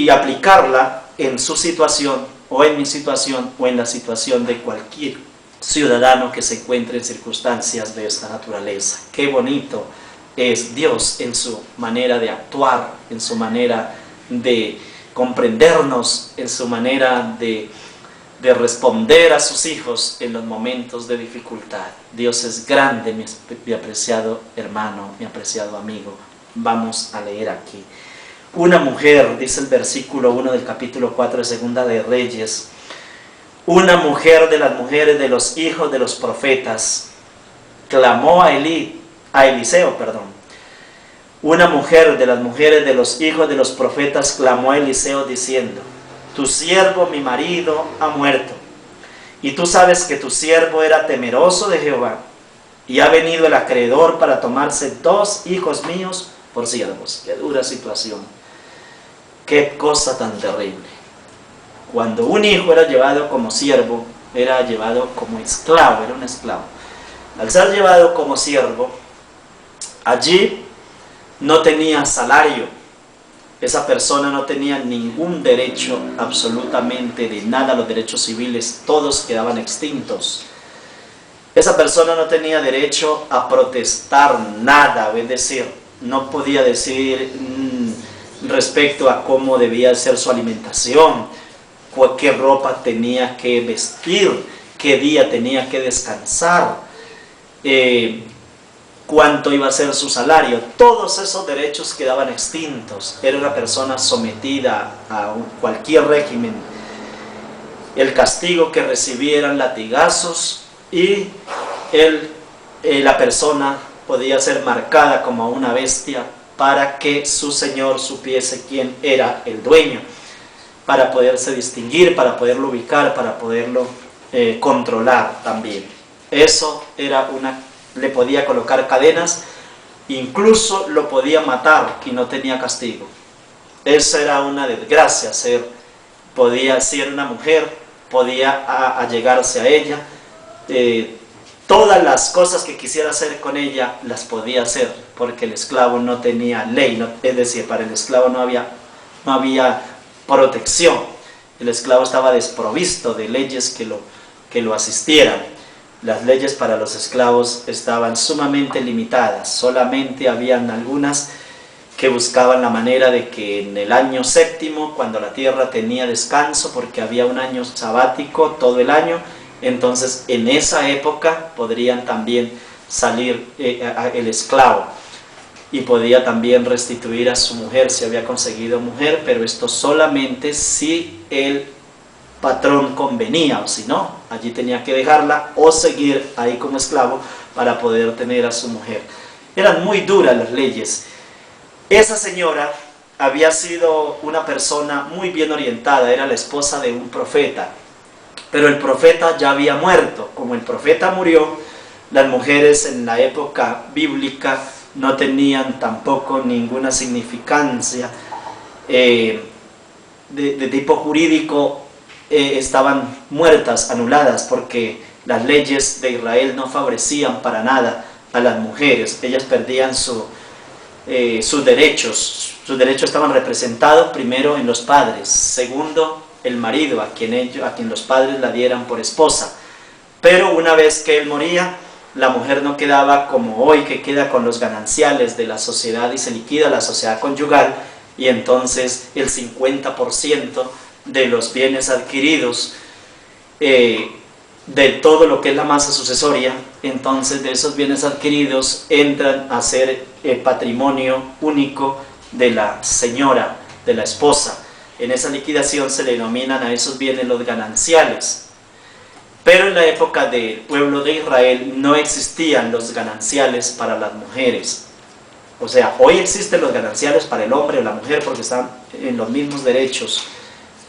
aplicarla en su situación, o en mi situación, o en la situación de cualquier ciudadano que se encuentre en circunstancias de esta naturaleza. Qué bonito es Dios en su manera de actuar, en su manera de comprendernos, en su manera de responder a sus hijos en los momentos de dificultad. Dios es grande, mi apreciado hermano, mi apreciado amigo. Vamos a leer aquí. Una mujer, dice el versículo 1 del capítulo 4 de Segunda de Reyes, una mujer de las mujeres de los hijos de los profetas clamó a Eliseo. Una mujer de las mujeres de los hijos de los profetas clamó a Eliseo diciendo: tu siervo, mi marido, ha muerto, y tú sabes que tu siervo era temeroso de Jehová, y ha venido el acreedor para tomarse 2 hijos míos por siervos. Qué dura situación, qué cosa tan terrible. Cuando un hijo era llevado como siervo, era llevado como esclavo, era un esclavo. Al ser llevado como siervo, allí no tenía salario, esa persona no tenía ningún derecho absolutamente de nada, los derechos civiles todos quedaban extintos. Esa persona no tenía derecho a protestar nada, es decir, no podía decir respecto a cómo debía ser su alimentación, qué ropa tenía que vestir, qué día tenía que descansar. cuánto iba a ser su salario. Todos esos derechos quedaban extintos. Era una persona sometida a cualquier régimen. El castigo que recibía eran latigazos y la persona podía ser marcada como una bestia para que su señor supiese quién era el dueño, para poderse distinguir, para poderlo ubicar, para poderlo controlar también. Eso era le podía colocar cadenas, incluso lo podía matar y no tenía castigo. Esa era una desgracia. Si era una mujer, podía allegarse a ella, todas las cosas que quisiera hacer con ella las podía hacer, porque el esclavo no tenía ley, es decir, para el esclavo no había protección. El esclavo estaba desprovisto de leyes que lo asistieran. Las leyes para los esclavos estaban sumamente limitadas. Solamente habían algunas que buscaban la manera de que en el año séptimo, cuando la tierra tenía descanso, porque había un año sabático todo el año, entonces en esa época podrían también salir el esclavo, y podía también restituir a su mujer si había conseguido mujer, pero esto solamente si el patrón convenía, o si no, allí tenía que dejarla o seguir ahí como esclavo para poder tener a su mujer. Eran muy duras las leyes. Esa señora había sido una persona muy bien orientada, era la esposa de un profeta, pero el profeta ya había muerto. Como el profeta murió, las mujeres en la época bíblica no tenían tampoco ninguna significancia de tipo jurídico, estaban muertas, anuladas, porque las leyes de Israel no favorecían para nada a las mujeres. Ellas perdían sus derechos. Sus derechos estaban representados primero en los padres, segundo el marido, a quien los padres la dieran por esposa. Pero una vez que él moría, la mujer no quedaba como hoy, que queda con los gananciales de la sociedad y se liquida la sociedad conyugal, y entonces el 50% de los bienes adquiridos, de todo lo que es la masa sucesoria, entonces de esos bienes adquiridos entran a ser patrimonio único de la señora, de la esposa. En esa liquidación se le denominan a esos bienes los gananciales. Pero en la época del pueblo de Israel no existían los gananciales para las mujeres. O sea, hoy existen los gananciales para el hombre o la mujer porque están en los mismos derechos,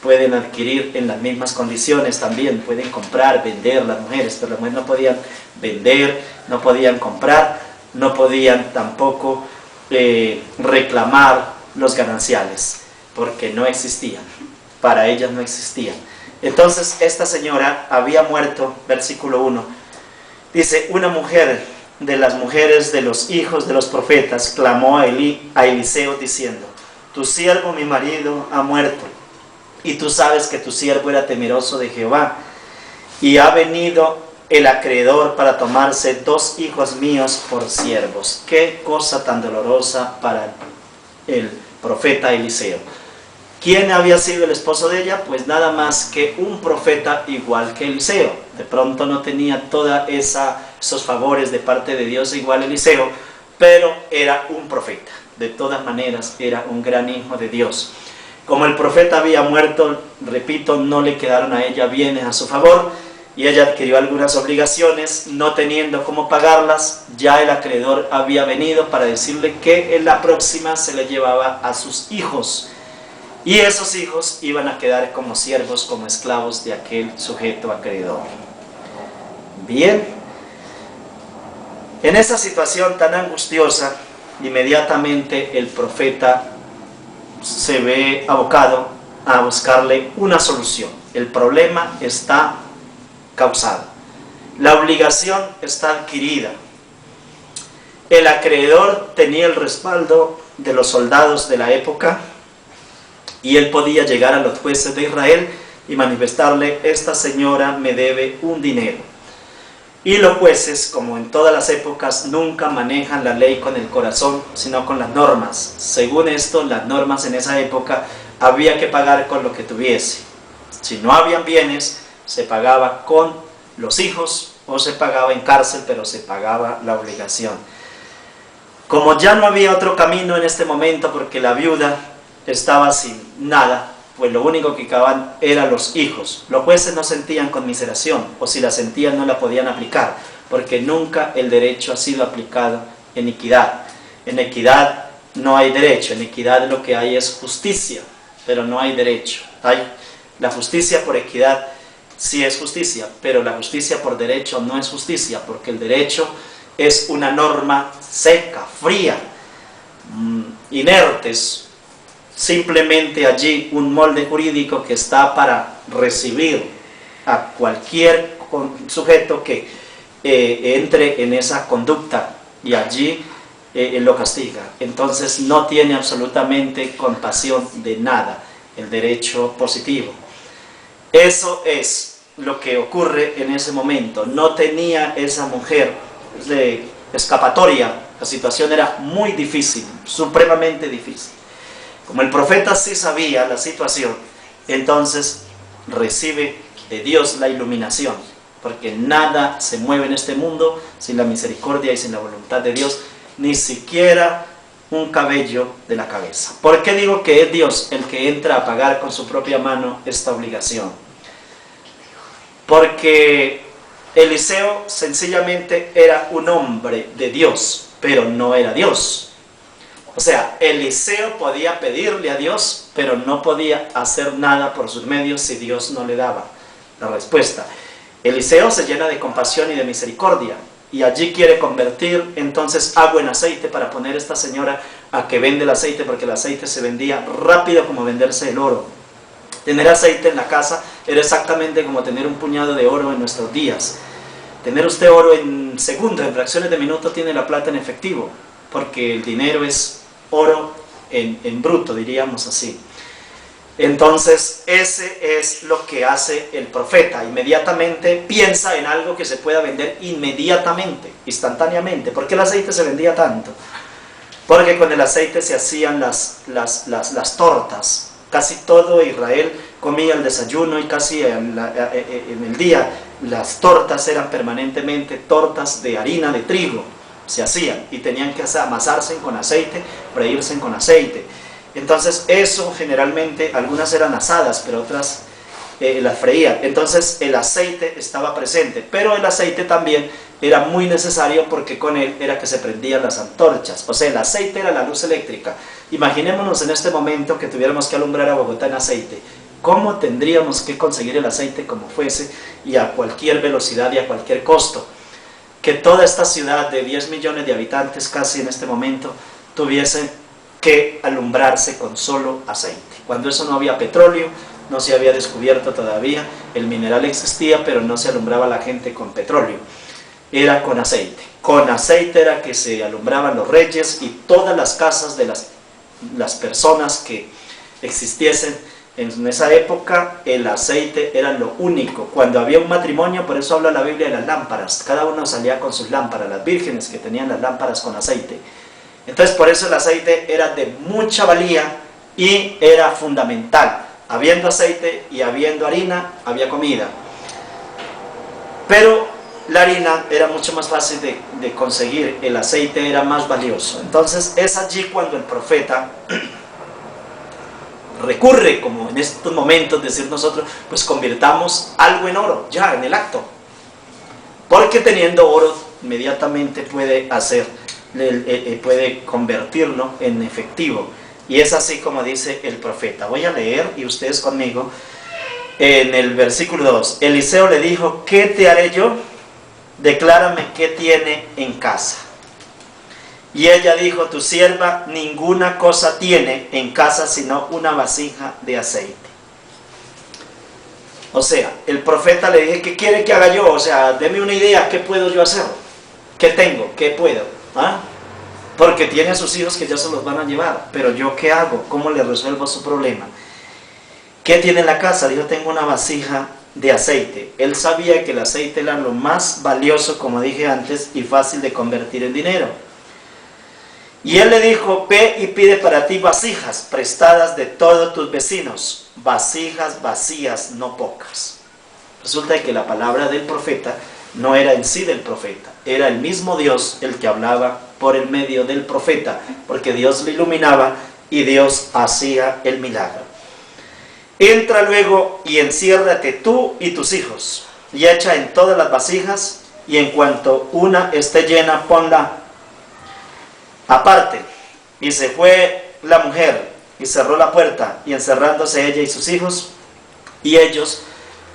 pueden adquirir en las mismas condiciones también, pueden comprar, vender las mujeres, pero las mujeres no podían vender, no podían comprar, no podían tampoco reclamar los gananciales, porque no existían, para ellas no existían. Entonces esta señora había muerto, versículo 1, dice: una mujer de las mujeres de los hijos de los profetas clamó a Eliseo diciendo: tu siervo mi marido ha muerto, y tú sabes que tu siervo era temeroso de Jehová, y ha venido el acreedor para tomarse 2 hijos míos por siervos. Qué cosa tan dolorosa para el profeta Eliseo. ¿Quién había sido el esposo de ella? Pues nada más que un profeta igual que Eliseo. De pronto no tenía todos esos favores de parte de Dios igual Eliseo, pero era un profeta. De todas maneras era un gran hijo de Dios. Como el profeta había muerto, repito, no le quedaron a ella bienes a su favor, y ella adquirió algunas obligaciones, no teniendo cómo pagarlas. Ya el acreedor había venido para decirle que en la próxima se le llevaba a sus hijos, y esos hijos iban a quedar como siervos, como esclavos de aquel sujeto acreedor. Bien, en esa situación tan angustiosa, inmediatamente el profeta se ve abocado a buscarle una solución. El problema está causado, la obligación está adquirida, el acreedor tenía el respaldo de los soldados de la época, y él podía llegar a los jueces de Israel y manifestarle: esta señora me debe un dinero. Y los jueces, como en todas las épocas, nunca manejan la ley con el corazón, sino con las normas. Según esto, las normas en esa época había que pagar con lo que tuviese. Si no habían bienes, se pagaba con los hijos o se pagaba en cárcel, pero se pagaba la obligación. Como ya no había otro camino en este momento porque la viuda estaba sin nada, pues lo único que quedaban eran los hijos. Los jueces no sentían conmiseración, o si la sentían no la podían aplicar, porque nunca el derecho ha sido aplicado en equidad. En equidad no hay derecho, en equidad lo que hay es justicia, pero no hay derecho. La justicia por equidad sí es justicia, pero la justicia por derecho no es justicia, porque el derecho es una norma seca, fría, inertes, simplemente allí un molde jurídico que está para recibir a cualquier sujeto que entre en esa conducta y allí lo castiga. Entonces no tiene absolutamente compasión de nada el derecho positivo. Eso es lo que ocurre en ese momento. No tenía esa mujer de escapatoria, la situación era muy difícil, supremamente difícil. Como el profeta sí sabía la situación, entonces recibe de Dios la iluminación, porque nada se mueve en este mundo sin la misericordia y sin la voluntad de Dios, ni siquiera un cabello de la cabeza. ¿Por qué digo que es Dios el que entra a pagar con su propia mano esta obligación? Porque Eliseo sencillamente era un hombre de Dios, pero no era Dios. O sea, Eliseo podía pedirle a Dios, pero no podía hacer nada por sus medios si Dios no le daba la respuesta. Eliseo se llena de compasión y de misericordia, y allí quiere convertir entonces agua en aceite para poner a esta señora a que vende el aceite, porque el aceite se vendía rápido como venderse el oro. Tener aceite en la casa era exactamente como tener un puñado de oro en nuestros días. Tener usted oro en segundos, en fracciones de minuto, tiene la plata en efectivo, porque el dinero es oro en bruto, diríamos así. Entonces, ese es lo que hace el profeta. Inmediatamente piensa en algo que se pueda vender inmediatamente, instantáneamente. ¿Por qué el aceite se vendía tanto? Porque con el aceite se hacían las tortas. Casi todo Israel comía el desayuno y casi en el día las tortas eran permanentemente tortas de harina de trigo. Se hacían y tenían que amasarse con aceite, freírse con aceite. Entonces eso generalmente, algunas eran asadas, pero otras las freían. Entonces el aceite estaba presente, pero el aceite también era muy necesario porque con él era que se prendían las antorchas. O sea, el aceite era la luz eléctrica. Imaginémonos en este momento que tuviéramos que alumbrar a Bogotá en aceite. ¿Cómo tendríamos que conseguir el aceite como fuese y a cualquier velocidad y a cualquier costo? Que toda esta ciudad de 10 millones de habitantes casi en este momento tuviese que alumbrarse con solo aceite. Cuando eso no había petróleo, no se había descubierto todavía, el mineral existía, pero no se alumbraba la gente con petróleo, era con aceite. Con aceite era que se alumbraban los reyes y todas las casas de las personas que existiesen en esa época. El aceite era lo único. Cuando había un matrimonio, por eso habla la Biblia de las lámparas, cada uno salía con sus lámparas, las vírgenes que tenían las lámparas con aceite. Entonces por eso el aceite era de mucha valía y era fundamental. Habiendo aceite y habiendo harina, había comida. Pero la harina era mucho más fácil de conseguir, el aceite era más valioso. Entonces es allí cuando el profeta recurre, como en estos momentos, decir nosotros, pues convirtamos algo en oro, ya en el acto. Porque teniendo oro, inmediatamente puede convertirlo en efectivo. Y es así como dice el profeta. Voy a leer y ustedes conmigo en el versículo 2. Eliseo le dijo: ¿qué te haré yo? Declárame qué tiene en casa. Y ella dijo: tu sierva ninguna cosa tiene en casa sino una vasija de aceite. O sea, el profeta le dije: ¿qué quiere que haga yo? O sea, deme una idea, ¿qué puedo yo hacer? ¿Qué tengo? ¿Qué puedo? ¿Ah? Porque tiene a sus hijos que ya se los van a llevar, pero yo ¿qué hago? ¿Cómo le resuelvo su problema? ¿Qué tiene en la casa? Dijo: tengo una vasija de aceite. Él sabía que el aceite era lo más valioso, como dije antes, y fácil de convertir en dinero. Y él le dijo: ve y pide para ti vasijas prestadas de todos tus vecinos, vasijas vacías, no pocas. Resulta que la palabra del profeta no era en sí del profeta, era el mismo Dios el que hablaba por el medio del profeta, porque Dios lo iluminaba y Dios hacía el milagro. Entra luego y enciérrate tú y tus hijos, y echa en todas las vasijas, y en cuanto una esté llena, ponla aparte. Y se fue la mujer, y cerró la puerta, y encerrándose ella y sus hijos, y ellos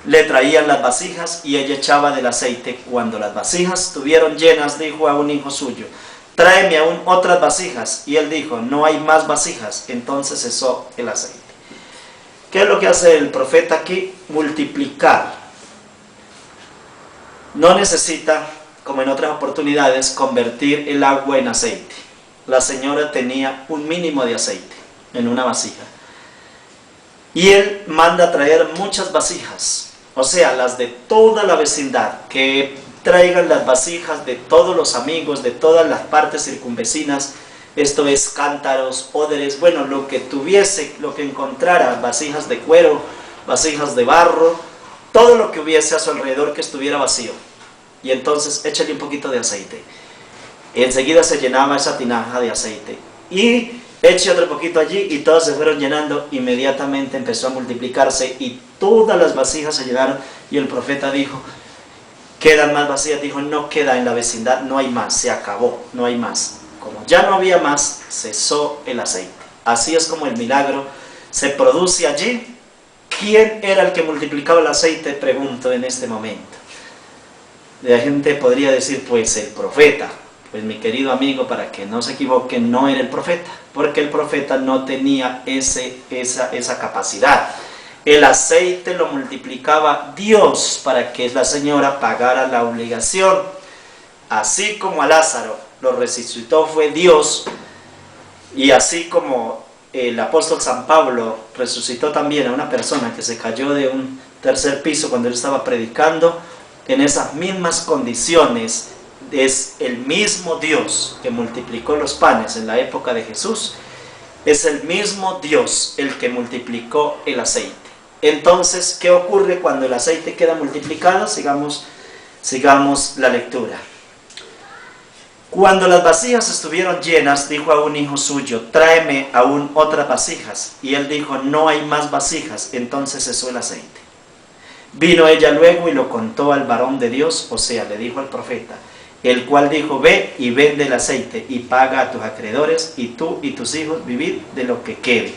le traían las vasijas, y ella echaba del aceite. Cuando las vasijas estuvieron llenas, dijo a un hijo suyo: tráeme aún otras vasijas. Y él dijo: no hay más vasijas. Entonces cesó el aceite. ¿Qué es lo que hace el profeta aquí? Multiplicar. No necesita, como en otras oportunidades, convertir el agua en aceite. La señora tenía un mínimo de aceite en una vasija. Y él manda traer muchas vasijas, o sea, las de toda la vecindad, que traigan las vasijas de todos los amigos, de todas las partes circunvecinas. Esto es cántaros, óderes, bueno, lo que tuviese, lo que encontrara, vasijas de cuero, vasijas de barro, todo lo que hubiese a su alrededor que estuviera vacío. Y entonces échale un poquito de aceite. Enseguida se llenaba esa tinaja de aceite. Y eche otro poquito allí y todos se fueron llenando. Inmediatamente empezó a multiplicarse y todas las vasijas se llenaron. Y el profeta dijo: ¿quedan más vasijas? Dijo: no queda en la vecindad, no hay más, se acabó, no hay más. Como ya no había más, cesó el aceite. Así es como el milagro se produce allí. ¿Quién era el que multiplicaba el aceite? Pregunto en este momento. La gente podría decir: pues el profeta. Pues mi querido amigo, para que no se equivoque, no era el profeta, porque el profeta no tenía esa capacidad. El aceite lo multiplicaba Dios para que la señora pagara la obligación. Así como a Lázaro lo resucitó fue Dios, y así como el apóstol San Pablo resucitó también a una persona que se cayó de un tercer piso cuando él estaba predicando, en esas mismas condiciones es el mismo Dios que multiplicó los panes en la época de Jesús, es el mismo Dios el que multiplicó el aceite. Entonces, ¿qué ocurre cuando el aceite queda multiplicado? Sigamos la lectura. Cuando las vasijas estuvieron llenas, dijo a un hijo suyo: tráeme aún otras vasijas. Y él dijo: no hay más vasijas. Entonces cesó el aceite. Vino ella luego y lo contó al varón de Dios, o sea, le dijo al profeta, el cual dijo: ve y vende el aceite y paga a tus acreedores, y tú y tus hijos vivid de lo que quede.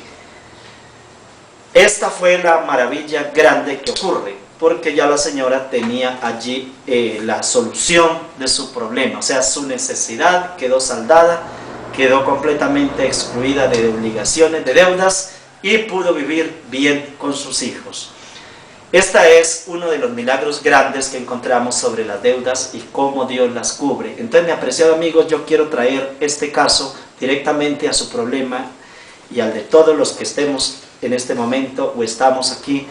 Esta fue la maravilla grande que ocurre, porque ya la señora tenía allí la solución de su problema, o sea, su necesidad quedó saldada, quedó completamente excluida de obligaciones, de deudas, y pudo vivir bien con sus hijos. Este es uno de los milagros grandes que encontramos sobre las deudas y cómo Dios las cubre. Entonces, mi apreciado amigo, yo quiero traer este caso directamente a su problema y al de todos los que estemos en este momento o estamos aquí,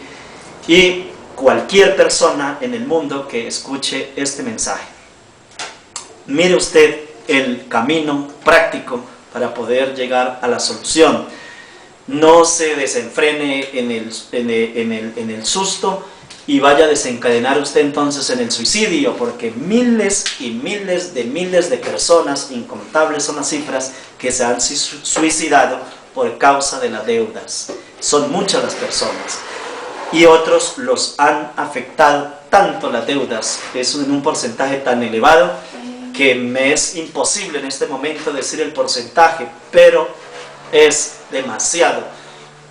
y cualquier persona en el mundo que escuche este mensaje. Mire usted el camino práctico para poder llegar a la solución. No se desenfrene en el susto y vaya a desencadenar usted entonces en el suicidio, porque miles y miles de personas, incontables son las cifras, que se han suicidado por causa de las deudas. Son muchas las personas. Y otros los han afectado tanto las deudas, es en un porcentaje tan elevado que me es imposible en este momento decir el porcentaje, pero es demasiado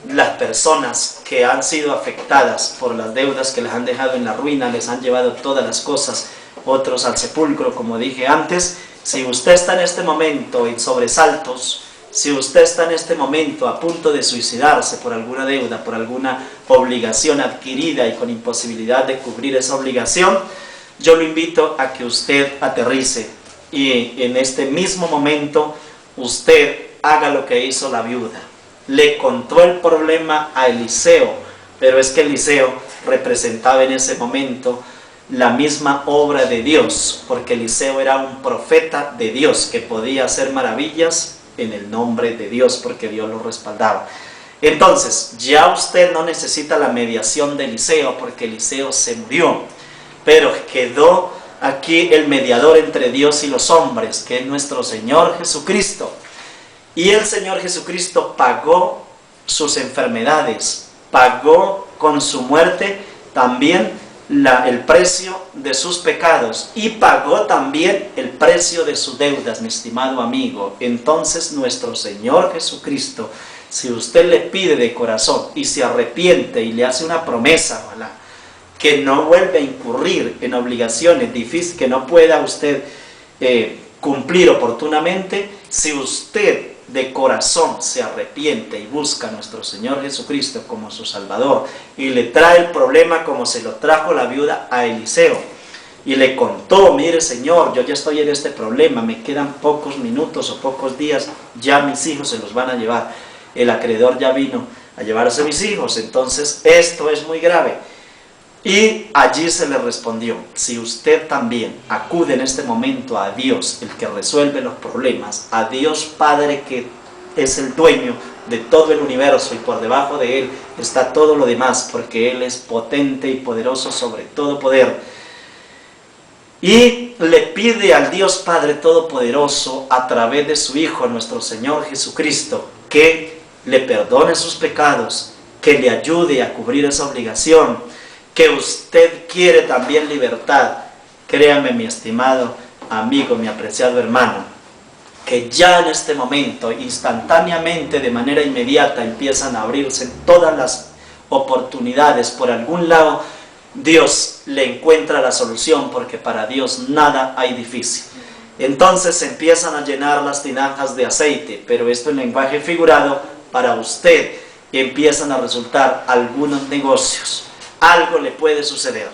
las personas que han sido afectadas por las deudas que les han dejado en la ruina, les han llevado todas las cosas, otros al sepulcro, como dije antes. Si usted está en este momento en sobresaltos, si usted está en este momento a punto de suicidarse por alguna deuda, por alguna obligación adquirida y con imposibilidad de cubrir esa obligación, yo lo invito a que usted aterrice y en este mismo momento usted haga lo que hizo la viuda. Le contó el problema a Eliseo, pero es que Eliseo representaba en ese momento la misma obra de Dios, porque Eliseo era un profeta de Dios que podía hacer maravillas en el nombre de Dios, porque Dios lo respaldaba. Entonces, ya usted no necesita la mediación de Eliseo, porque Eliseo se murió, pero quedó aquí el mediador entre Dios y los hombres, que es nuestro Señor Jesucristo. Y el Señor Jesucristo pagó sus enfermedades, pagó con su muerte también el precio de sus pecados y pagó también el precio de sus deudas, mi estimado amigo. Entonces nuestro Señor Jesucristo, si usted le pide de corazón y se arrepiente y le hace una promesa, ¿verdad?, que no vuelve a incurrir en obligaciones difíciles que no pueda usted cumplir oportunamente, si usted de corazón se arrepiente y busca a nuestro Señor Jesucristo como su Salvador y le trae el problema como se lo trajo la viuda a Eliseo y le contó: mire Señor, yo ya estoy en este problema, me quedan pocos minutos o pocos días, ya mis hijos se los van a llevar, el acreedor ya vino a llevarse a mis hijos, entonces esto es muy grave. Y allí se le respondió: si usted también acude en este momento a Dios, el que resuelve los problemas, a Dios Padre, que es el dueño de todo el universo y por debajo de Él está todo lo demás, porque Él es potente y poderoso sobre todo poder, y le pide al Dios Padre Todopoderoso a través de su Hijo, nuestro Señor Jesucristo, que le perdone sus pecados, que le ayude a cubrir esa obligación, que usted quiere también libertad, créame mi estimado amigo, mi apreciado hermano, que ya en este momento, instantáneamente, de manera inmediata, empiezan a abrirse todas las oportunidades por algún lado. Dios le encuentra la solución, porque para Dios nada hay difícil. Entonces se empiezan a llenar las tinajas de aceite, pero esto en lenguaje figurado para usted, y empiezan a resultar algunos negocios. Algo le puede suceder,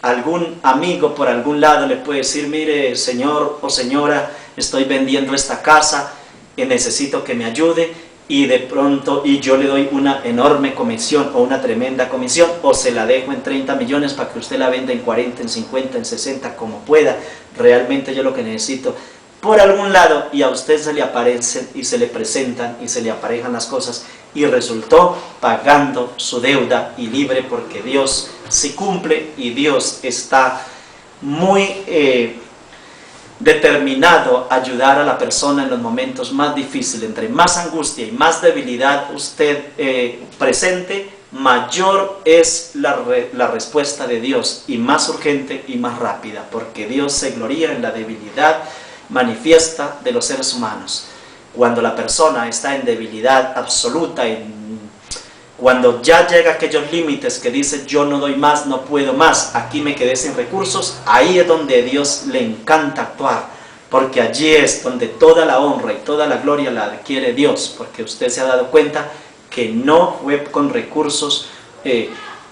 algún amigo por algún lado le puede decir: mire señor o señora, estoy vendiendo esta casa y necesito que me ayude, y de pronto, y yo le doy una enorme comisión o una tremenda comisión, o se la dejo en 30 millones para que usted la venda en 40, en 50, en 60, como pueda, realmente yo lo que necesito, por algún lado, y a usted se le aparecen y se le presentan y se le aparejan las cosas, y resultó pagando su deuda y libre, porque Dios sí cumple y Dios está muy determinado a ayudar a la persona en los momentos más difíciles. Entre más angustia y más debilidad usted presente, mayor es la respuesta de Dios, y más urgente y más rápida, porque Dios se gloria en la debilidad manifiesta de los seres humanos. Cuando la persona está en debilidad absoluta, cuando ya llega a aquellos límites que dice: yo no doy más, no puedo más, aquí me quedé sin recursos, ahí es donde a Dios le encanta actuar, porque allí es donde toda la honra y toda la gloria la adquiere Dios, porque usted se ha dado cuenta que no fue con recursos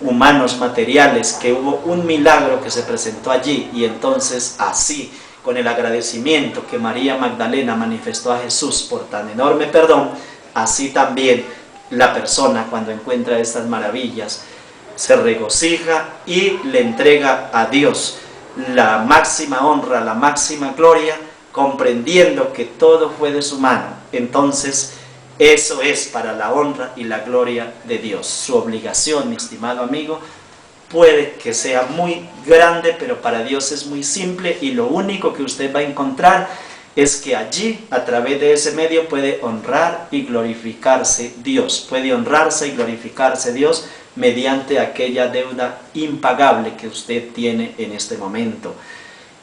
humanos, materiales, que hubo un milagro que se presentó allí, y entonces así, con el agradecimiento que María Magdalena manifestó a Jesús por tan enorme perdón, así también la persona, cuando encuentra estas maravillas, se regocija y le entrega a Dios la máxima honra, la máxima gloria, comprendiendo que todo fue de su mano. Entonces eso es para la honra y la gloria de Dios. Su obligación, mi estimado amigo, puede que sea muy grande, pero para Dios es muy simple, y lo único que usted va a encontrar es que allí, a través de ese medio, puede honrar y glorificarse Dios. Puede honrarse y glorificarse Dios mediante aquella deuda impagable que usted tiene en este momento.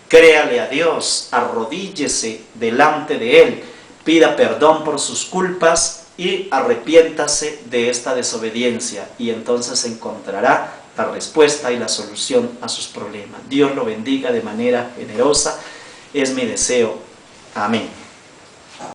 Créale a Dios, arrodíllese delante de Él, pida perdón por sus culpas y arrepiéntase de esta desobediencia, y entonces encontrará la respuesta y la solución a sus problemas. Dios lo bendiga de manera generosa, es mi deseo. Amén.